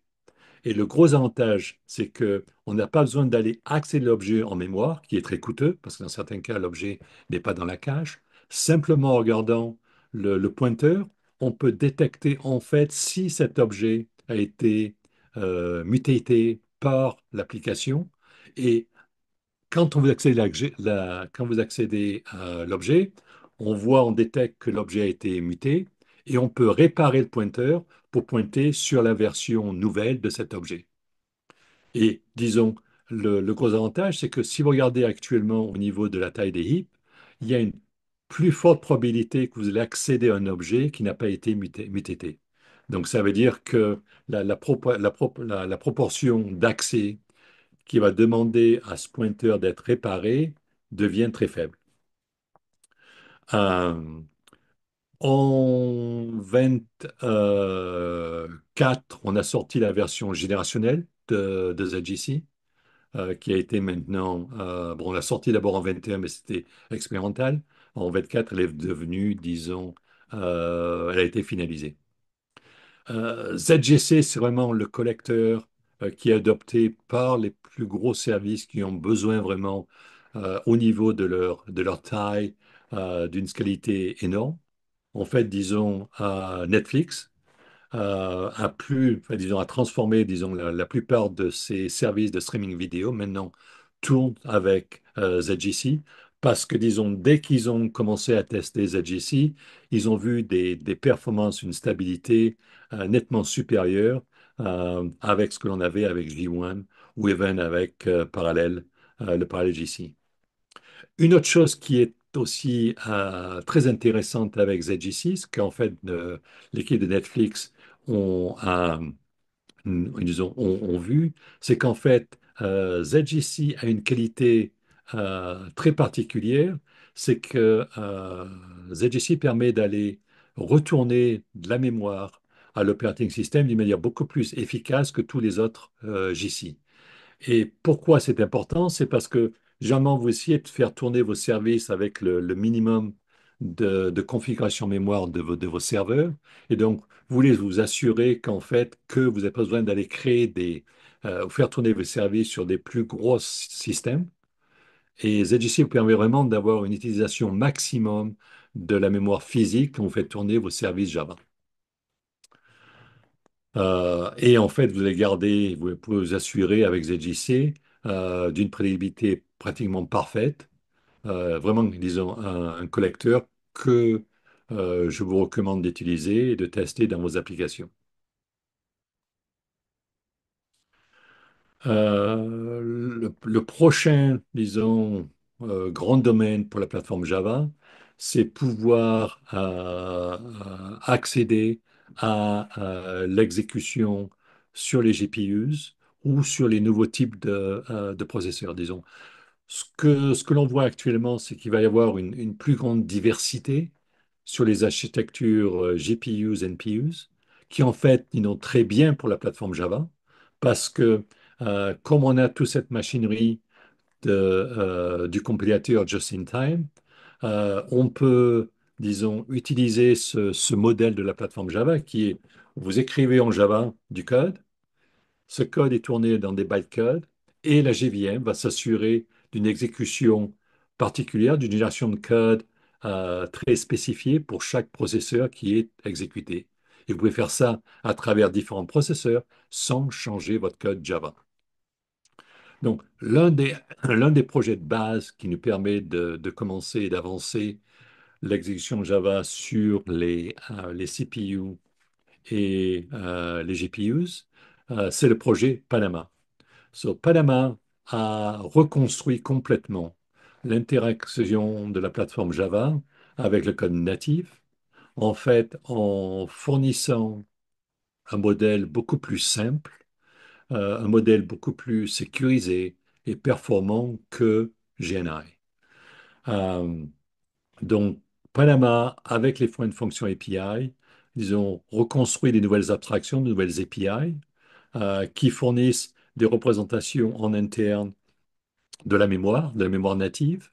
Et le gros avantage, c'est que on n'a pas besoin d'aller accéder l'objet en mémoire, qui est très coûteux, parce que dans certains cas, l'objet n'est pas dans la cache. Simplement en regardant le pointeur, on peut détecter en fait si cet objet a été muté par l'application. Et quand on vous accédez quand vous accédez à l'objet, on voit, on détecte que l'objet a été muté et on peut réparer le pointeur pour pointer sur la version nouvelle de cet objet. Et disons, le gros avantage, c'est que si vous regardez actuellement au niveau de la taille des heaps, il y a une plus forte probabilité que vous allez accéder à un objet qui n'a pas été muté. Donc ça veut dire que la proportion d'accès qui va demander à ce pointeur d'être réparé devient très faible. Euh, En 24, on a sorti la version générationnelle de ZGC, qui a été maintenant, bon, on l'a sorti d'abord en 21, mais c'était expérimental. En 24, elle est devenue, disons, elle a été finalisée. ZGC, c'est vraiment le collecteur qui est adopté par les plus gros services qui ont besoin vraiment, au niveau de leur taille, d'une qualité énorme. En fait, disons, Netflix disons, a transformé, disons, la plupart de ces services de streaming vidéo maintenant tournent avec ZGC parce que, disons, dès qu'ils ont commencé à tester ZGC, ils ont vu des performances, une stabilité nettement supérieure avec ce que l'on avait avec J1 ou even avec le Parallel GC. Une autre chose qui est aussi très intéressante avec ZGC, ce qu'en fait l'équipe de Netflix ont, ont vu, c'est qu'en fait ZGC a une qualité très particulière, c'est que ZGC permet d'aller retourner de la mémoire à l'operating system d'une manière beaucoup plus efficace que tous les autres JC. Et pourquoi c'est important? C'est parce que jamais vous essayez de faire tourner vos services avec le minimum de configuration mémoire de vos serveurs. Et donc, vous voulez vous assurer qu'en fait, que vous n'avez pas besoin d'aller créer ou faire tourner vos services sur des plus gros systèmes. Et ZGC vous permet vraiment d'avoir une utilisation maximum de la mémoire physique quand vous faites tourner vos services Java. Et en fait, vous allez garder, vous pouvez vous assurer avec ZJC d'une prédictibilité pratiquement parfaite. Vraiment, disons, un collecteur que je vous recommande d'utiliser et de tester dans vos applications. Le prochain, disons, grand domaine pour la plateforme Java, c'est pouvoir accéder à l'exécution sur les GPUs ou sur les nouveaux types de processeurs, disons. Ce que l'on voit actuellement, c'est qu'il va y avoir une plus grande diversité sur les architectures GPUs, NPUs, qui en fait, ils ont très bien pour la plateforme Java, parce que comme on a toute cette machinerie du compilateur just-in-time, on peut, disons, utiliser ce modèle de la plateforme Java qui est, vous écrivez en Java du code, ce code est tourné dans des bytecode et la JVM va s'assurer d'une exécution particulière, d'une génération de code très spécifiée pour chaque processeur qui est exécuté. Et vous pouvez faire ça à travers différents processeurs sans changer votre code Java. Donc, l'un des projets de base qui nous permet de commencer et d'avancer l'exécution Java sur les CPU et les GPUs, c'est le projet Panama. Panama a reconstruit complètement l'interaction de la plateforme Java avec le code natif, en fait, en fournissant un modèle beaucoup plus simple, un modèle beaucoup plus sécurisé et performant que GNI. Euh, donc, Panama, avec les points de fonction API, ils ont reconstruit des nouvelles abstractions, de nouvelles API qui fournissent des représentations en interne de la mémoire native,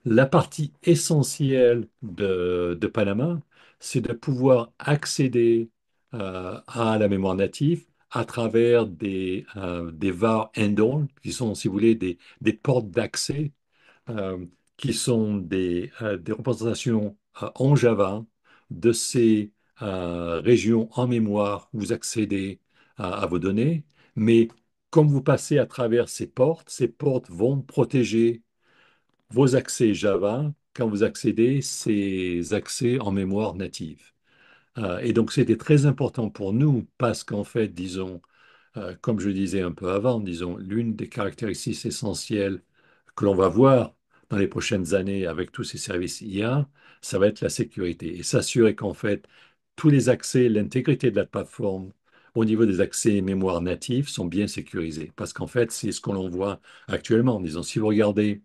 La partie essentielle de Panama, c'est de pouvoir accéder à la mémoire native à travers des var handles, qui sont, si vous voulez, des portes d'accès, euh, qui sont des représentations en Java de ces régions en mémoire où vous accédez à vos données. Mais comme vous passez à travers ces portes vont protéger vos accès Java quand vous accédez ces accès en mémoire native. Et donc, c'était très important pour nous parce qu'en fait, disons, comme je disais un peu avant, disons, l'une des caractéristiques essentielles que l'on va voir dans les prochaines années avec tous ces services IA, ça va être la sécurité et s'assurer qu'en fait, tous les accès, l'intégrité de la plateforme au niveau des accès mémoire natifs sont bien sécurisés. Parce qu'en fait, c'est ce que l'on voit actuellement. Disons, si vous regardez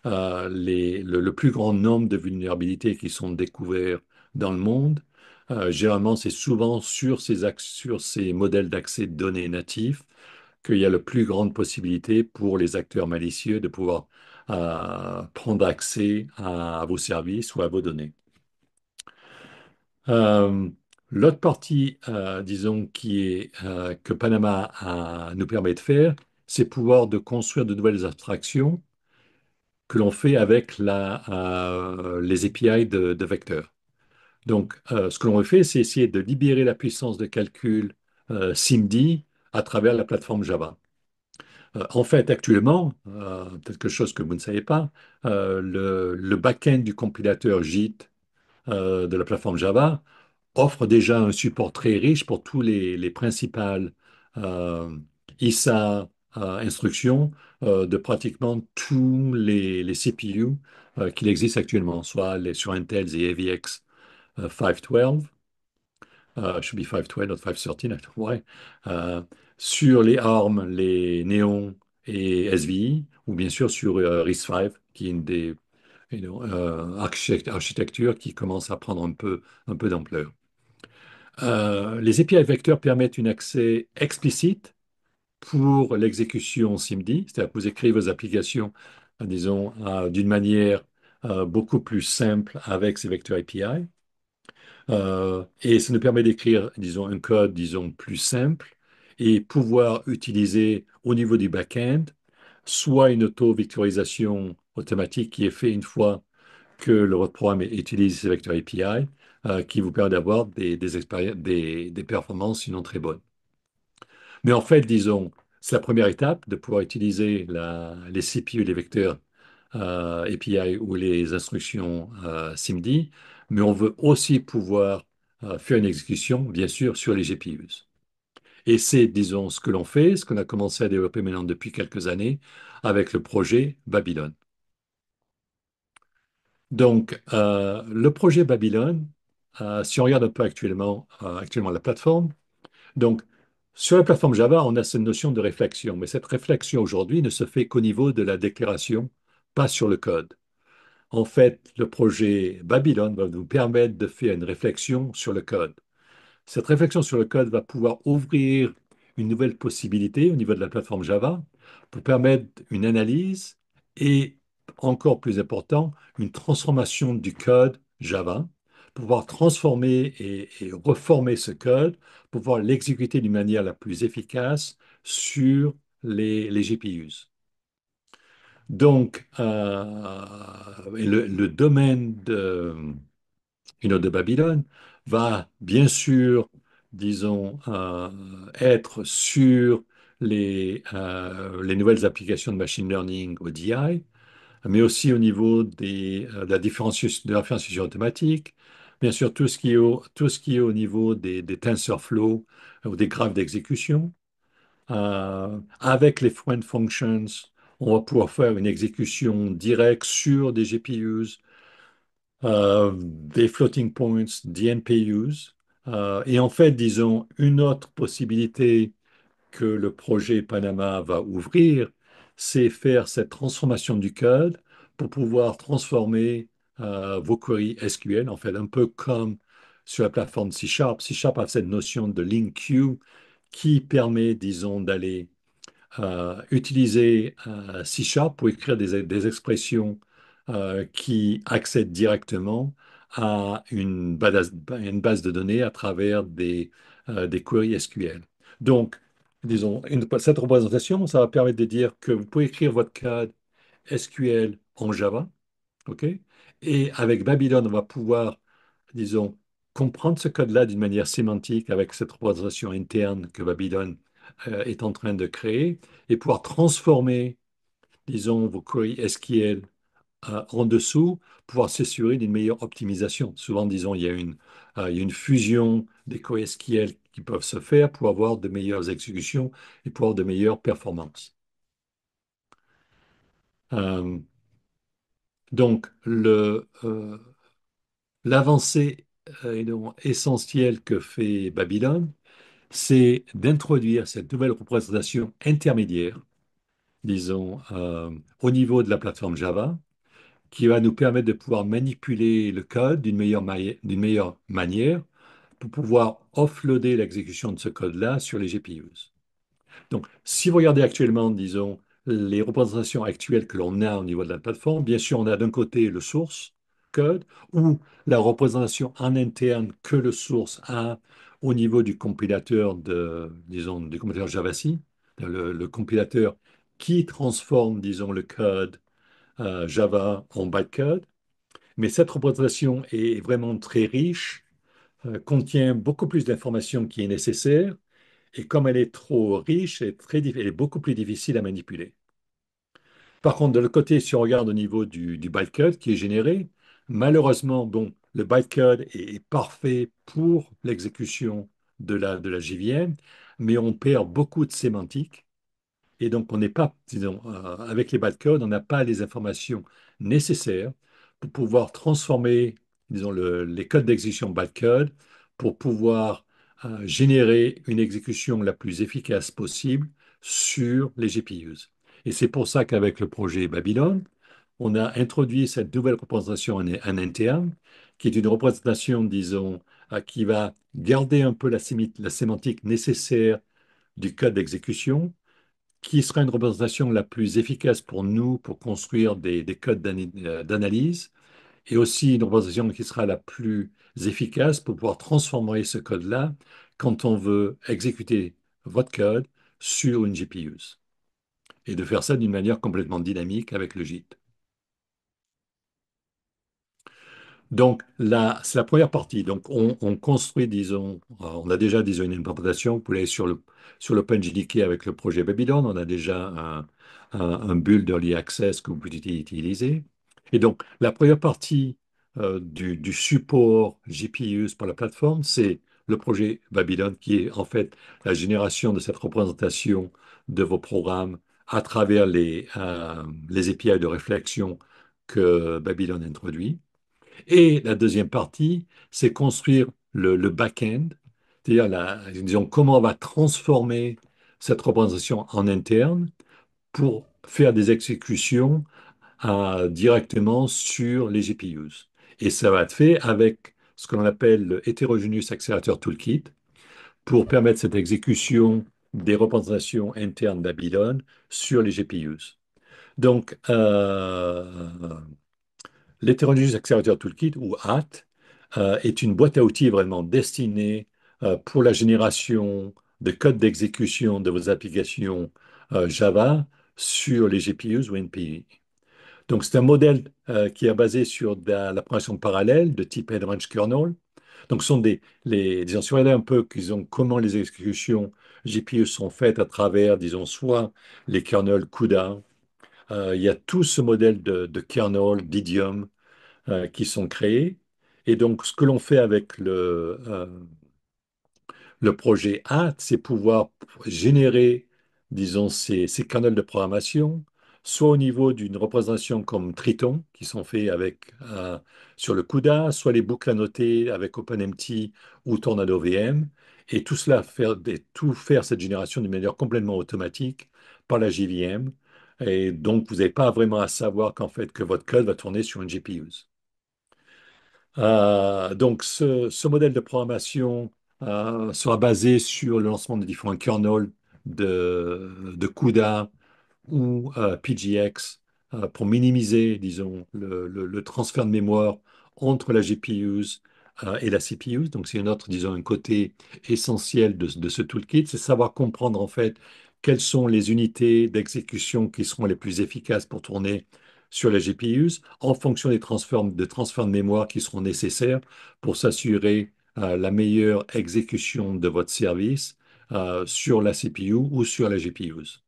le plus grand nombre de vulnérabilités qui sont découvertes dans le monde, généralement, c'est souvent sur ces modèles d'accès de données natifs qu'il y a le plus grande possibilité pour les acteurs malicieux de pouvoir prendre accès à vos services ou à vos données. Euh, L'autre partie, disons, que Panama nous permet de faire, c'est pouvoir de construire de nouvelles abstractions que l'on fait avec les API de vecteurs. Donc, ce que l'on fait, c'est essayer de libérer la puissance de calcul SIMD à travers la plateforme Java. En fait, actuellement, peut-être quelque chose que vous ne savez pas, le back-end du compilateur JIT de la plateforme Java offre déjà un support très riche pour tous les principales euh, ISA instructions de pratiquement tous les CPU qu'il existe actuellement, soit sur Intel et AVX 512, should be 512, not 513, ouais, euh, sur les ARM, les Neon et SVI, ou bien sûr sur RISC-V, qui est une des architectures qui commence à prendre un peu d'ampleur. Les API vecteurs permettent un accès explicite pour l'exécution SIMD, c'est-à-dire que vous écrivez vos applications, disons, d'une manière beaucoup plus simple avec ces vecteurs API. Et ça nous permet d'écrire, disons, un code, disons, plus simple et pouvoir utiliser au niveau du back-end soit une auto-vectorisation automatique qui est faite une fois que votre programme utilise ces vecteurs API, qui vous permet d'avoir des performances sinon très bonnes. Mais en fait, disons, c'est la première étape de pouvoir utiliser les CPU, les vecteurs API ou les instructions SIMD, mais on veut aussi pouvoir faire une exécution, bien sûr, sur les GPUs. Et c'est, disons, ce que l'on fait, ce qu'on a commencé à développer maintenant depuis quelques années avec le projet Babylone. Donc, le projet Babylone, si on regarde un peu actuellement la plateforme, donc sur la plateforme Java, on a cette notion de réflexion, mais cette réflexion aujourd'hui ne se fait qu'au niveau de la déclaration, pas sur le code. En fait, le projet Babylone va nous permettre de faire une réflexion sur le code. Cette réflexion sur le code va pouvoir ouvrir une nouvelle possibilité au niveau de la plateforme Java pour permettre une analyse et, encore plus important, une transformation du code Java, pour pouvoir transformer et reformer ce code, pour pouvoir l'exécuter d'une manière la plus efficace sur les GPUs. Donc, le domaine de Babylone va bien sûr, disons, être sur les nouvelles applications de machine learning au DI, mais aussi au niveau de la différenciation automatique. Bien sûr, tout ce qui est au niveau des TensorFlow ou des graphes d'exécution. Avec les friend functions, on va pouvoir faire une exécution directe sur des GPUs, des floating points, des NPUs. Et en fait, disons, une autre possibilité que le projet Panama va ouvrir, c'est faire cette transformation du code pour pouvoir transformer vos queries SQL, en fait, un peu comme sur la plateforme C Sharp. C Sharp a cette notion de link queue qui permet, disons, d'aller utiliser C Sharp pour écrire des expressions qui accède directement à une base de données à travers des queries SQL. Donc, disons, cette représentation, ça va permettre de dire que vous pouvez écrire votre code SQL en Java, OK? Et avec Babylon, on va pouvoir, disons, comprendre ce code-là d'une manière sémantique avec cette représentation interne que Babylon est en train de créer et pouvoir transformer, disons, vos queries SQL en dessous, pouvoir s'assurer d'une meilleure optimisation. Souvent, disons, il y a une fusion des queries SQL qui peuvent se faire pour avoir de meilleures exécutions et pour avoir de meilleures performances. Euh, donc, l'avancée essentielle que fait Babylone, c'est d'introduire cette nouvelle représentation intermédiaire, disons, au niveau de la plateforme Java, qui va nous permettre de pouvoir manipuler le code d'une meilleure manière pour pouvoir offloader l'exécution de ce code-là sur les GPUs. Donc, si vous regardez actuellement, disons, les représentations actuelles que l'on a au niveau de la plateforme, bien sûr, on a d'un côté le source code ou la représentation en interne que le source a au niveau du compilateur disons, du compilateur Javac, le compilateur qui transforme, disons, le code Java en bytecode. Mais cette représentation est vraiment très riche, contient beaucoup plus d'informations qui est nécessaire et comme elle est trop riche, elle est beaucoup plus difficile à manipuler. Par contre, de l'autre côté, si on regarde au niveau du bytecode qui est généré, malheureusement, bon, le bytecode est parfait pour l'exécution de la JVM, mais on perd beaucoup de sémantique. Et donc, on n'est pas, disons, avec les bytecodes, on n'a pas les informations nécessaires pour pouvoir transformer, disons, les codes d'exécution bytecode pour pouvoir générer une exécution la plus efficace possible sur les GPUs. Et c'est pour ça qu'avec le projet Babylon, on a introduit cette nouvelle représentation en interne, qui est une représentation, disons, qui va garder un peu la sémantique nécessaire du code d'exécution, qui sera une représentation la plus efficace pour nous pour construire des codes d'analyse et aussi une représentation qui sera la plus efficace pour pouvoir transformer ce code-là quand on veut exécuter votre code sur une GPU et de faire ça d'une manière complètement dynamique avec le JIT. Donc là, c'est la première partie. Donc on construit, disons, on a déjà, disons, une implémentation. Vous pouvez aller sur l'OpenJDK avec le projet Babylon. On a déjà un build early access que vous pouvez utiliser. Et donc la première partie du support GPUs pour la plateforme, c'est le projet Babylon qui est en fait la génération de cette représentation de vos programmes à travers les API de réflexion que Babylon introduit. Et la deuxième partie, c'est construire le back-end, c'est-à-dire disons, comment on va transformer cette représentation en interne pour faire des exécutions directement sur les GPUs. Et ça va être fait avec ce que l'on appelle le Heterogeneous Accelerator Toolkit pour permettre cette exécution des représentations internes Babylon sur les GPUs. Donc, l'Heterogeneous Accelerator Toolkit, ou HAT, est une boîte à outils vraiment destinée pour la génération de code d'exécution de vos applications Java sur les GPUs ou NPU. Donc, c'est un modèle qui est basé sur la programmation parallèle de type Head-Range Kernel. Donc, ce sont disons, si on regarde un peu comment les exécutions GPU sont faites à travers, disons, soit les kernels CUDA, il y a tout ce modèle de kernel, d'idiome, qui sont créés. Et donc, ce que l'on fait avec le projet HAT, c'est pouvoir générer, disons, ces kernels de programmation, soit au niveau d'une représentation comme Triton, qui sont faits sur le CUDA, soit les boucles annotées avec OpenMT ou Tornado VM, et tout cela, tout faire cette génération d'une manière complètement automatique par la JVM. Et donc, vous n'avez pas vraiment à savoir qu'en fait, que votre code va tourner sur une GPU. Donc, ce modèle de programmation sera basé sur le lancement de différents kernels de CUDA ou PGX pour minimiser, disons, le transfert de mémoire entre la GPUs et la CPU. Donc, c'est une autre, disons, un côté essentiel de ce toolkit, c'est savoir comprendre en fait quelles sont les unités d'exécution qui seront les plus efficaces pour tourner sur les GPUs en fonction des transferts de mémoire qui seront nécessaires pour s'assurer la meilleure exécution de votre service sur la CPU ou sur la GPUs.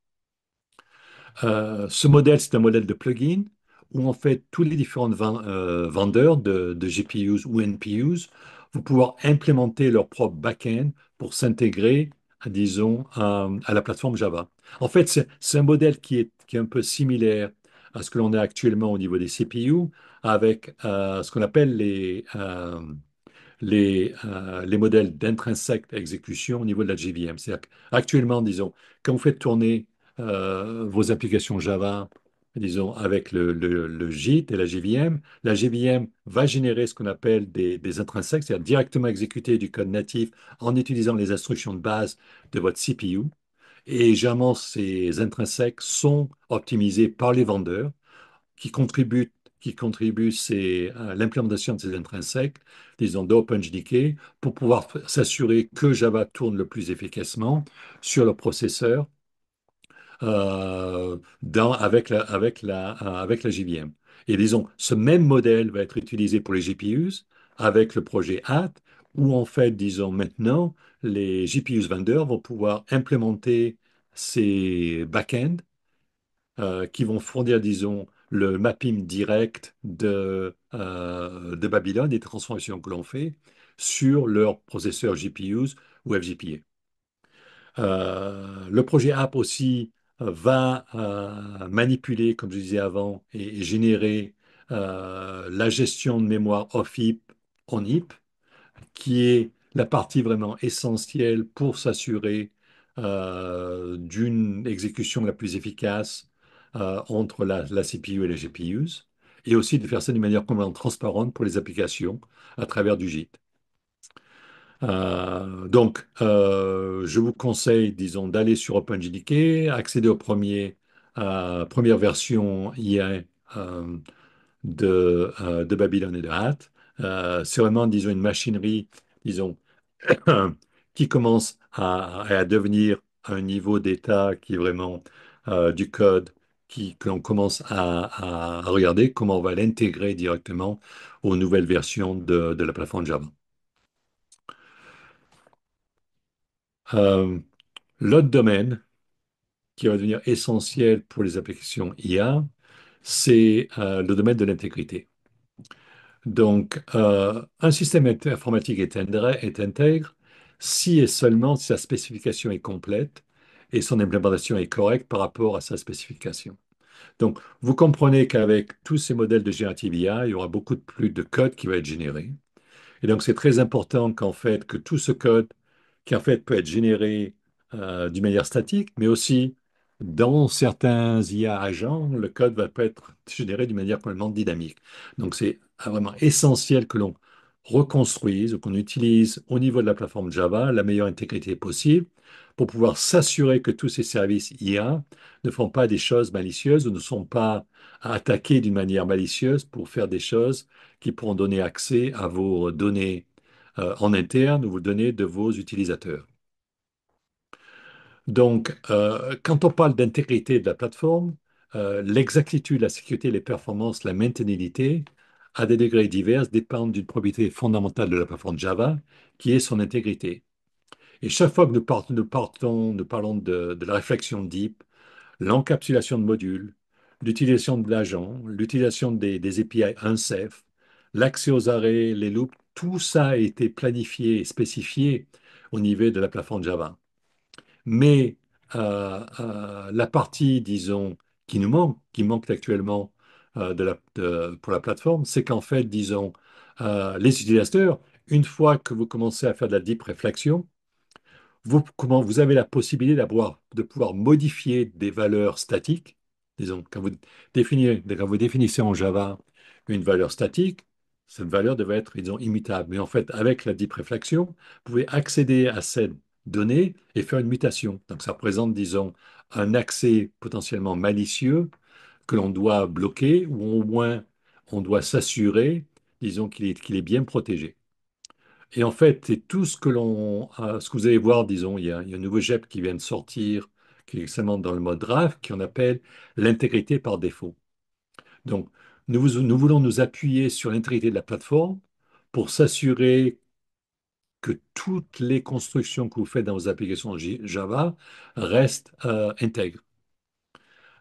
Ce modèle, c'est un modèle de plugin où en fait tous les différents vendeurs de GPUs ou NPUs vont pouvoir implémenter leur propre backend pour s'intégrer, disons, à la plateforme Java. En fait, c'est un modèle qui est un peu similaire à ce que l'on a actuellement au niveau des CPU, avec ce qu'on appelle les modèles d'intrinsèque exécution au niveau de la JVM. C'est-à-dire qu'actuellement, disons, quand vous faites tourner vos applications Java, disons, avec le JIT et la JVM va générer ce qu'on appelle des intrinsèques, c'est-à-dire directement exécuter du code natif en utilisant les instructions de base de votre CPU. Et généralement, ces intrinsèques sont optimisés par les vendeurs qui contribuent, à l'implémentation de ces intrinsèques, disons d'OpenJDK, pour pouvoir s'assurer que Java tourne le plus efficacement sur le processeur avec la JVM. Et disons, ce même modèle va être utilisé pour les GPUs avec le projet HAT, où en fait, disons maintenant, les GPUs vendeurs vont pouvoir implémenter ces backends qui vont fournir, disons, le mapping direct de Babylone, des transformations que l'on fait sur leurs processeurs GPUs ou FGPA. Le projet app aussi va manipuler, comme je disais avant, et générer la gestion de mémoire off-heap on heap, qui est la partie vraiment essentielle pour s'assurer d'une exécution la plus efficace entre la CPU et les GPUs, et aussi de faire ça d'une manière complètement transparente pour les applications à travers du JIT. Je vous conseille, disons, d'aller sur OpenJDK, accéder au première version IA de Babylon et de Hat. C'est vraiment, disons, une machinerie, disons, qui commence à devenir un niveau d'état qui est vraiment du code que l'on commence à regarder comment on va l'intégrer directement aux nouvelles versions de la plateforme Java. Euh, L'autre domaine qui va devenir essentiel pour les applications IA, c'est le domaine de l'intégrité. Donc, un système informatique est intègre si et seulement si sa spécification est complète et son implémentation est correcte par rapport à sa spécification. Donc, vous comprenez qu'avec tous ces modèles de générative IA, il y aura beaucoup plus de code qui va être généré. Et donc, c'est très important qu'en fait, que tout ce code, qui en fait peut être généré d'une manière statique, mais aussi dans certains IA agents, le code va peut être généré d'une manière complètement dynamique. Donc, c'est vraiment essentiel que l'on reconstruise ou qu'on utilise au niveau de la plateforme Java la meilleure intégrité possible pour pouvoir s'assurer que tous ces services IA ne font pas des choses malicieuses ou ne sont pas attaqués d'une manière malicieuse pour faire des choses qui pourront donner accès à vos données en interne ou vos données de vos utilisateurs. Donc, quand on parle d'intégrité de la plateforme, l'exactitude, la sécurité, les performances, la maintenabilité, à des degrés divers, dépendent d'une propriété fondamentale de la plateforme Java, qui est son intégrité. Et chaque fois que nous parlons de la réflexion deep, l'encapsulation de modules, l'utilisation de l'agent, l'utilisation des API unsafe, l'accès aux arrêts, les loops, tout ça a été planifié et spécifié au niveau de la plateforme Java. Mais la partie, disons, qui manque actuellement pour la plateforme, c'est qu'en fait, disons, les utilisateurs, une fois que vous commencez à faire de la deep réflexion, vous avez la possibilité de pouvoir modifier des valeurs statiques. Disons, quand vous définissez en Java une valeur statique, cette valeur devait être, disons, immutable. Mais en fait, avec la deep réflexion, vous pouvez accéder à cette donnée et faire une mutation. Donc, ça représente, disons, un accès potentiellement malicieux que l'on doit bloquer, ou au moins on doit s'assurer, disons, qu'il est bien protégé. Et en fait, c'est tout ce que vous allez voir, disons, il y a un nouveau GEP qui vient de sortir, qui est extrêmement dans le mode draft, qu'on appelle l'intégrité par défaut. Donc, nous voulons nous appuyer sur l'intégrité de la plateforme pour s'assurer que toutes les constructions que vous faites dans vos applications Java restent intègres.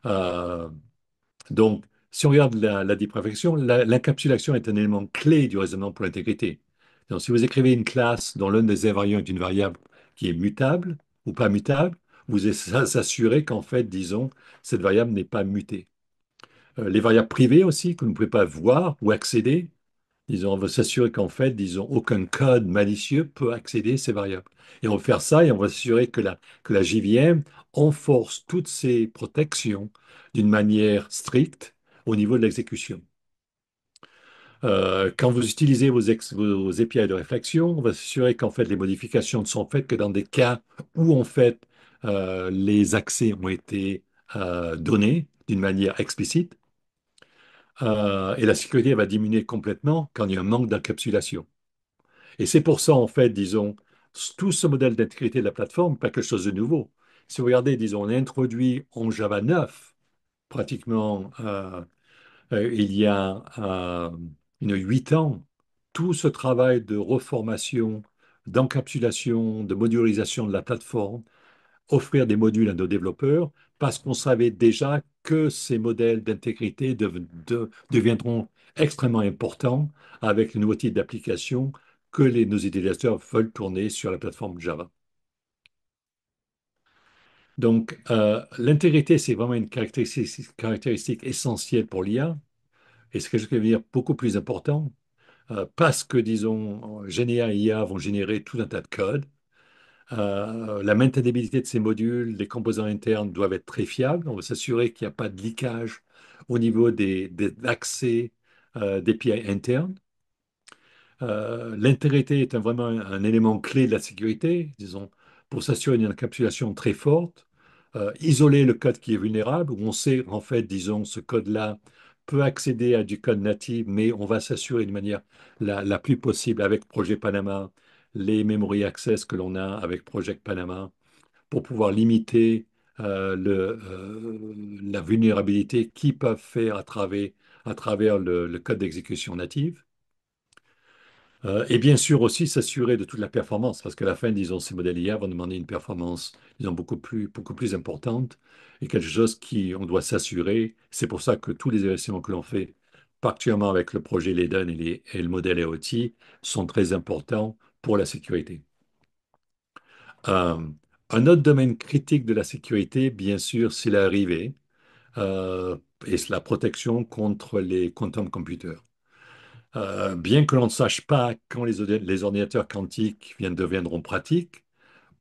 Euh, donc, si on regarde la déperfection, l'encapsulation est un élément clé du raisonnement pour l'intégrité. Donc, si vous écrivez une classe dont l'un des invariants est une variable qui est mutable ou pas mutable, vous allez s'assurer qu'en fait, disons, cette variable n'est pas mutée. Les variables privées aussi, que vous ne pouvez pas voir ou accéder, disons, on veut s'assurer qu'en fait, disons, aucun code malicieux peut accéder à ces variables. Et on va faire ça et on va s'assurer que la JVM enforce toutes ces protections d'une manière stricte au niveau de l'exécution. Quand vous utilisez vos API de réflexion, on va s'assurer qu'en fait, les modifications ne sont faites que dans des cas où en fait, les accès ont été donnés d'une manière explicite. Et la sécurité va diminuer complètement quand il y a un manque d'encapsulation. Et c'est pour ça, en fait, disons, tout ce modèle d'intégrité de la plateforme, pas quelque chose de nouveau. Si vous regardez, disons, on a introduit en Java 9, pratiquement, il y a 8 ans, tout ce travail de reformation, d'encapsulation, de modularisation de la plateforme, offrir des modules à nos développeurs, parce qu'on savait déjà que ces modèles d'intégrité deviendront extrêmement importants avec le nouveau type d'application que nos utilisateurs veulent tourner sur la plateforme Java. Donc, l'intégrité, c'est vraiment une caractéristique essentielle pour l'IA, et c'est quelque chose qui va devenir beaucoup plus important, parce que, disons, GNA et IA vont générer tout un tas de code. La maintenabilité de ces modules, les composants internes doivent être très fiables. On va s'assurer qu'il n'y a pas de leakage au niveau des accès d'API internes. L'intégrité est vraiment un élément clé de la sécurité, disons, pour s'assurer d'une encapsulation très forte. Isoler le code qui est vulnérable, où on sait en fait, disons, ce code-là peut accéder à du code natif, mais on va s'assurer de manière la plus possible avec Projet Panama, les memory access que l'on a avec Project Panama, pour pouvoir limiter la vulnérabilité qu'ils peuvent faire à travers le code d'exécution native. Et bien sûr aussi s'assurer de toute la performance, parce qu'à la fin, disons, ces modèles IA vont demander une performance, disons, beaucoup plus importante et quelque chose qui, on doit s'assurer. C'est pour ça que tous les investissements que l'on fait, particulièrement avec le projet LEDEN et le modèle IoT, sont très importants pour la sécurité. Euh, un autre domaine critique de la sécurité, bien sûr, c'est l'arrivée et c'est la protection contre les quantum computers. Bien que l'on ne sache pas quand les ordinateurs quantiques deviendront pratiques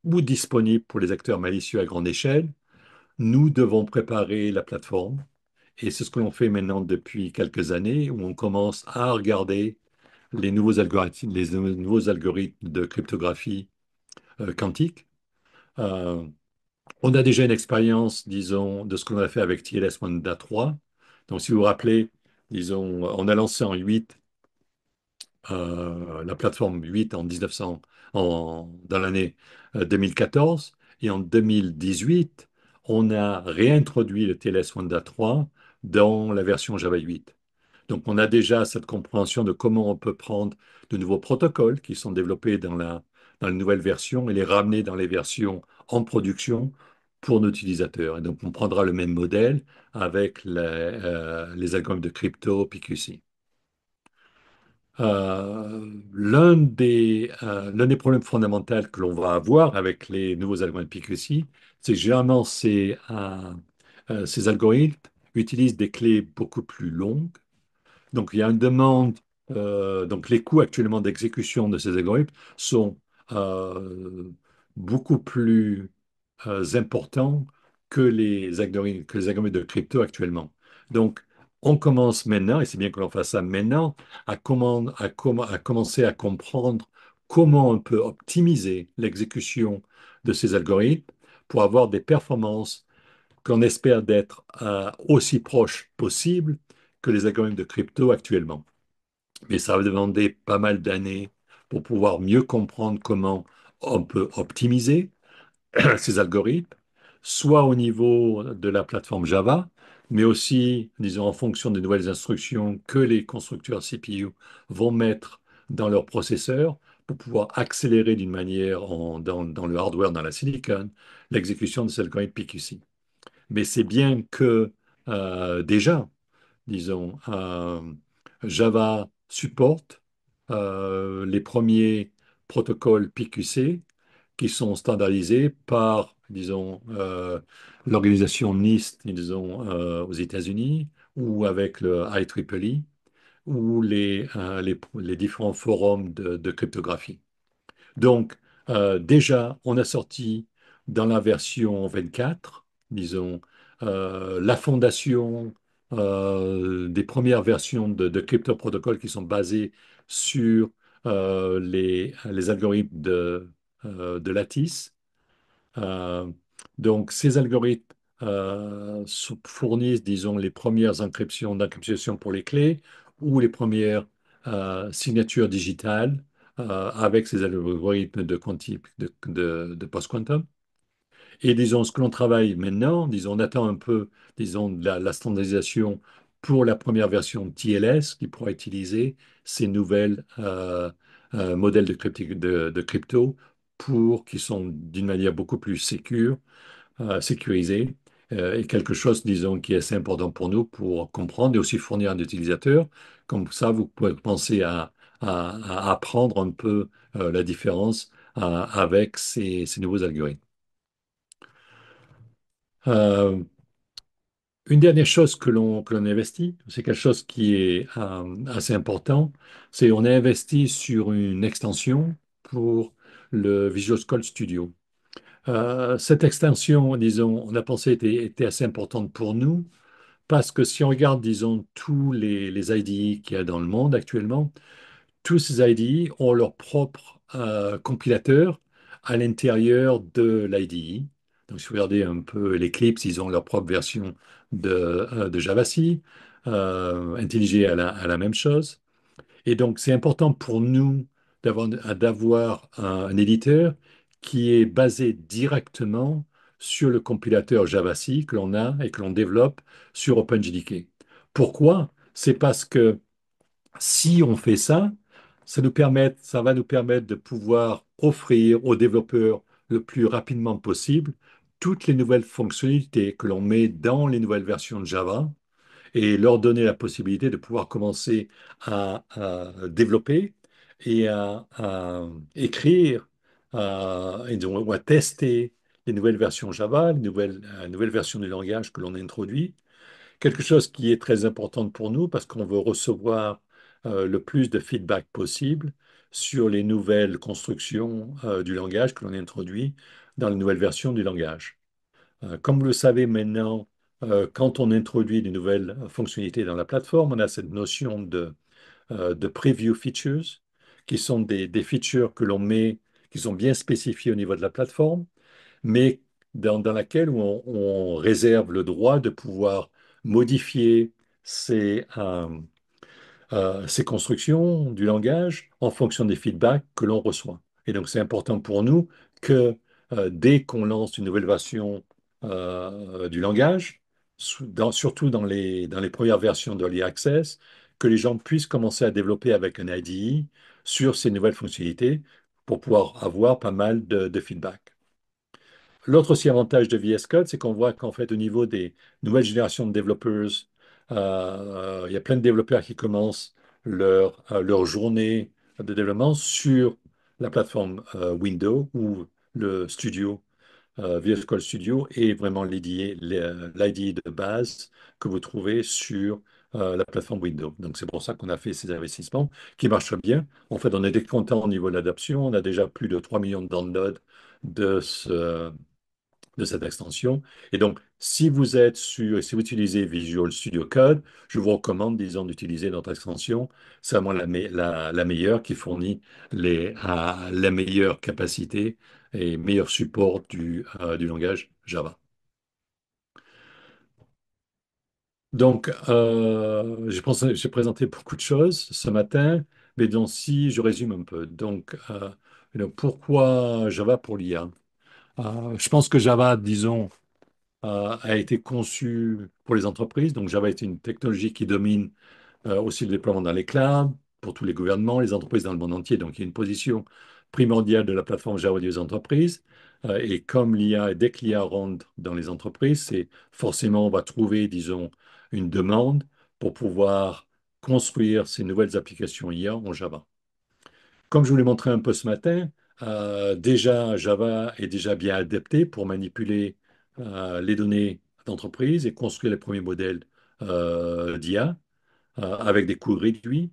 ou disponibles pour les acteurs malicieux à grande échelle, nous devons préparer la plateforme. Et c'est ce que l'on fait maintenant depuis quelques années, où on commence à regarder les nouveaux algorithmes de cryptographie quantique. Euh, on a déjà une expérience, disons, de ce qu'on a fait avec TLS Wanda 3. Donc, si vous vous rappelez, disons, on a lancé en 8 la plateforme 8 dans l'année 2014. Et en 2018, on a réintroduit le TLS Wanda 3 dans la version Java 8. Donc, on a déjà cette compréhension de comment on peut prendre de nouveaux protocoles qui sont développés dans la nouvelle version et les ramener dans les versions en production pour nos utilisateurs. Et donc, on prendra le même modèle avec les algorithmes de crypto PQC. L'un des problèmes fondamentaux que l'on va avoir avec les nouveaux algorithmes PQC, c'est que généralement ces algorithmes utilisent des clés beaucoup plus longues. Donc il y a une demande, donc les coûts actuellement d'exécution de ces algorithmes sont euh, beaucoup plus importants que les algorithmes de crypto actuellement. Donc, on commence maintenant, et c'est bien que l'on fasse ça maintenant, à commencer à comprendre comment on peut optimiser l'exécution de ces algorithmes pour avoir des performances qu'on espère d'être aussi proche possible que les algorithmes de crypto actuellement. Mais ça va demander pas mal d'années pour pouvoir mieux comprendre comment on peut optimiser ces algorithmes, soit au niveau de la plateforme Java, mais aussi, disons, en fonction des nouvelles instructions que les constructeurs CPU vont mettre dans leur processeur pour pouvoir accélérer d'une manière dans le hardware, dans la silicon, l'exécution de ces algorithmes PQC. Mais c'est bien que déjà, disons, Java supporte les premiers protocoles PQC qui sont standardisés par, disons, l'organisation NIST, disons, aux États-Unis, ou avec le IEEE, ou les différents forums de cryptographie. Donc, déjà, on a sorti dans la version 24, disons, la fondation des premières versions de crypto protocoles qui sont basées sur les algorithmes de Lattice. Euh, donc, ces algorithmes fournissent, disons, les premières d'encryption pour les clés ou les premières signatures digitales avec ces algorithmes de post-quantum. Et disons, ce que l'on travaille maintenant, disons, on attend un peu, disons, la standardisation pour la première version de TLS qui pourra utiliser ces nouvelles modèles de crypto qui sont d'une manière beaucoup plus sécurisée et quelque chose, disons, qui est assez important pour nous pour comprendre et aussi fournir un utilisateur. Comme ça, vous pouvez penser à apprendre un peu la différence avec ces nouveaux algorithmes. Euh, une dernière chose que l'on investit, c'est quelque chose qui est assez important, c'est on a investi sur une extension pour le Visual Code Studio. Cette extension, disons, on a pensé était assez importante pour nous parce que si on regarde, disons, tous les IDE qu'il y a dans le monde actuellement, tous ces IDE ont leur propre compilateur à l'intérieur de l'IDE. Donc, si vous regardez un peu l'Eclipse, ils ont leur propre version de JavaC. IntelliJ a la même chose. Et donc, c'est important pour nous d'avoir un éditeur qui est basé directement sur le compilateur JavaC que l'on a et que l'on développe sur OpenJDK. Pourquoi? C'est parce que si on fait ça, ça va nous permettre de pouvoir offrir aux développeurs le plus rapidement possible toutes les nouvelles fonctionnalités que l'on met dans les nouvelles versions de Java et leur donner la possibilité de pouvoir commencer à développer et à écrire ou à tester les nouvelles versions Java, les nouvelles versions du langage que l'on introduit. Quelque chose qui est très important pour nous parce qu'on veut recevoir le plus de feedback possible sur les nouvelles constructions du langage que l'on introduit dans les nouvelles versions du langage. Comme vous le savez maintenant, quand on introduit de nouvelles fonctionnalités dans la plateforme, on a cette notion de preview features, qui sont des features que l'on met, qui sont bien spécifiées au niveau de la plateforme, mais dans laquelle on réserve le droit de pouvoir modifier ces constructions du langage en fonction des feedbacks que l'on reçoit. Et donc, c'est important pour nous que dès qu'on lance une nouvelle version du langage, surtout dans les premières versions d'Early Access, que les gens puissent commencer à développer avec un IDE sur ces nouvelles fonctionnalités pour pouvoir avoir pas mal de feedback. L'autre aussi avantage de VS Code, c'est qu'on voit qu'en fait, au niveau des nouvelles générations de développeurs, il y a plein de développeurs qui commencent leur journée de développement sur la plateforme Windows ou le studio, VS Code Studio est vraiment l'IDE de base que vous trouvez sur la plateforme Windows. Donc, c'est pour ça qu'on a fait ces investissements qui marchent bien. En fait, on est content au niveau de l'adoption. On a déjà plus de 3 millions de downloads de ce, de cette extension. Et donc, si vous utilisez Visual Studio Code, je vous recommande, disons, d'utiliser notre extension. C'est vraiment la meilleure qui fournit la meilleure capacité et meilleur support du langage Java. Donc, j'ai présenté beaucoup de choses ce matin, mais donc si je résume un peu. Donc, pourquoi Java pour l'IA? Je pense que Java, disons, a été conçu pour les entreprises. Donc, Java est une technologie qui domine aussi le déploiement dans les clouds pour tous les gouvernements, les entreprises dans le monde entier. Donc, il y a une position primordiale de la plateforme Java des entreprises. Et comme l'IA, dès que l'IA rentre dans les entreprises, c'est forcément, on va trouver, disons, une demande pour pouvoir construire ces nouvelles applications IA en Java. Comme je vous l'ai montré un peu ce matin, déjà, Java est déjà bien adapté pour manipuler les données d'entreprise et construire les premiers modèles d'IA avec des coûts réduits.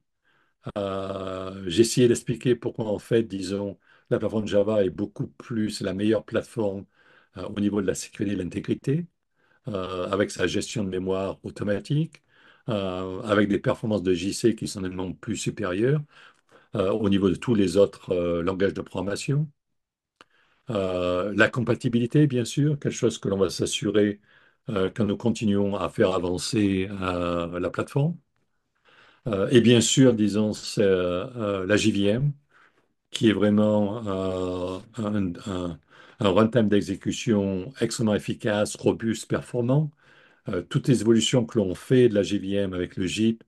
J'ai essayé d'expliquer pourquoi, en fait, disons, la plateforme Java est beaucoup plus la meilleure plateforme au niveau de la sécurité et de l'intégrité, avec sa gestion de mémoire automatique, avec des performances de JC qui sont nettement plus supérieures au niveau de tous les autres langages de programmation. La compatibilité, bien sûr, quelque chose que l'on va s'assurer quand nous continuons à faire avancer la plateforme. Et bien sûr, disons, c'est la JVM, qui est vraiment un runtime d'exécution extrêmement efficace, robuste, performant. Toutes les évolutions que l'on fait de la JVM avec le JIT,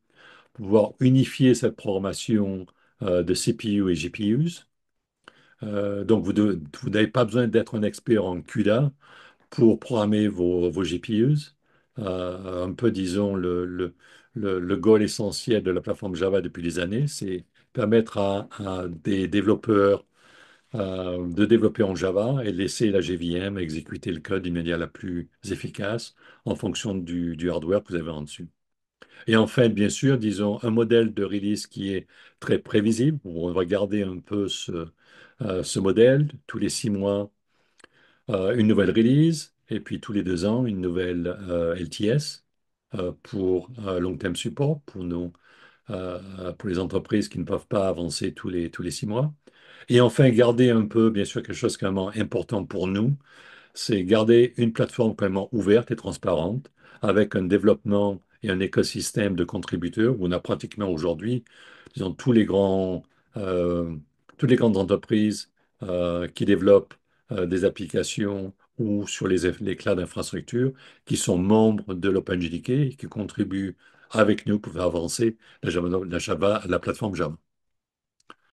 pouvoir unifier cette programmation de CPU et GPUs. Donc, vous n'avez pas besoin d'être un expert en CUDA pour programmer vos GPUs. Un peu, disons, le goal essentiel de la plateforme Java depuis des années, c'est permettre à des développeurs de développer en Java et laisser la JVM exécuter le code d'une manière la plus efficace en fonction du hardware que vous avez en dessus. Et en fait, bien sûr, disons, un modèle de release qui est très prévisible. On va garder un peu ce modèle tous les 6 mois une nouvelle release, et puis tous les 2 ans, une nouvelle LTS pour long-term support, pour les entreprises qui ne peuvent pas avancer tous les 6 mois. Et enfin, garder un peu, bien sûr, quelque chose qui est vraiment important pour nous, c'est garder une plateforme vraiment ouverte et transparente, avec un développement et un écosystème de contributeurs où on a pratiquement aujourd'hui, disons, euh, toutes les grandes entreprises qui développent des applications ou sur les clouds d'infrastructure qui sont membres de l'OpenJDK et qui contribuent avec nous pour faire avancer la plateforme Java.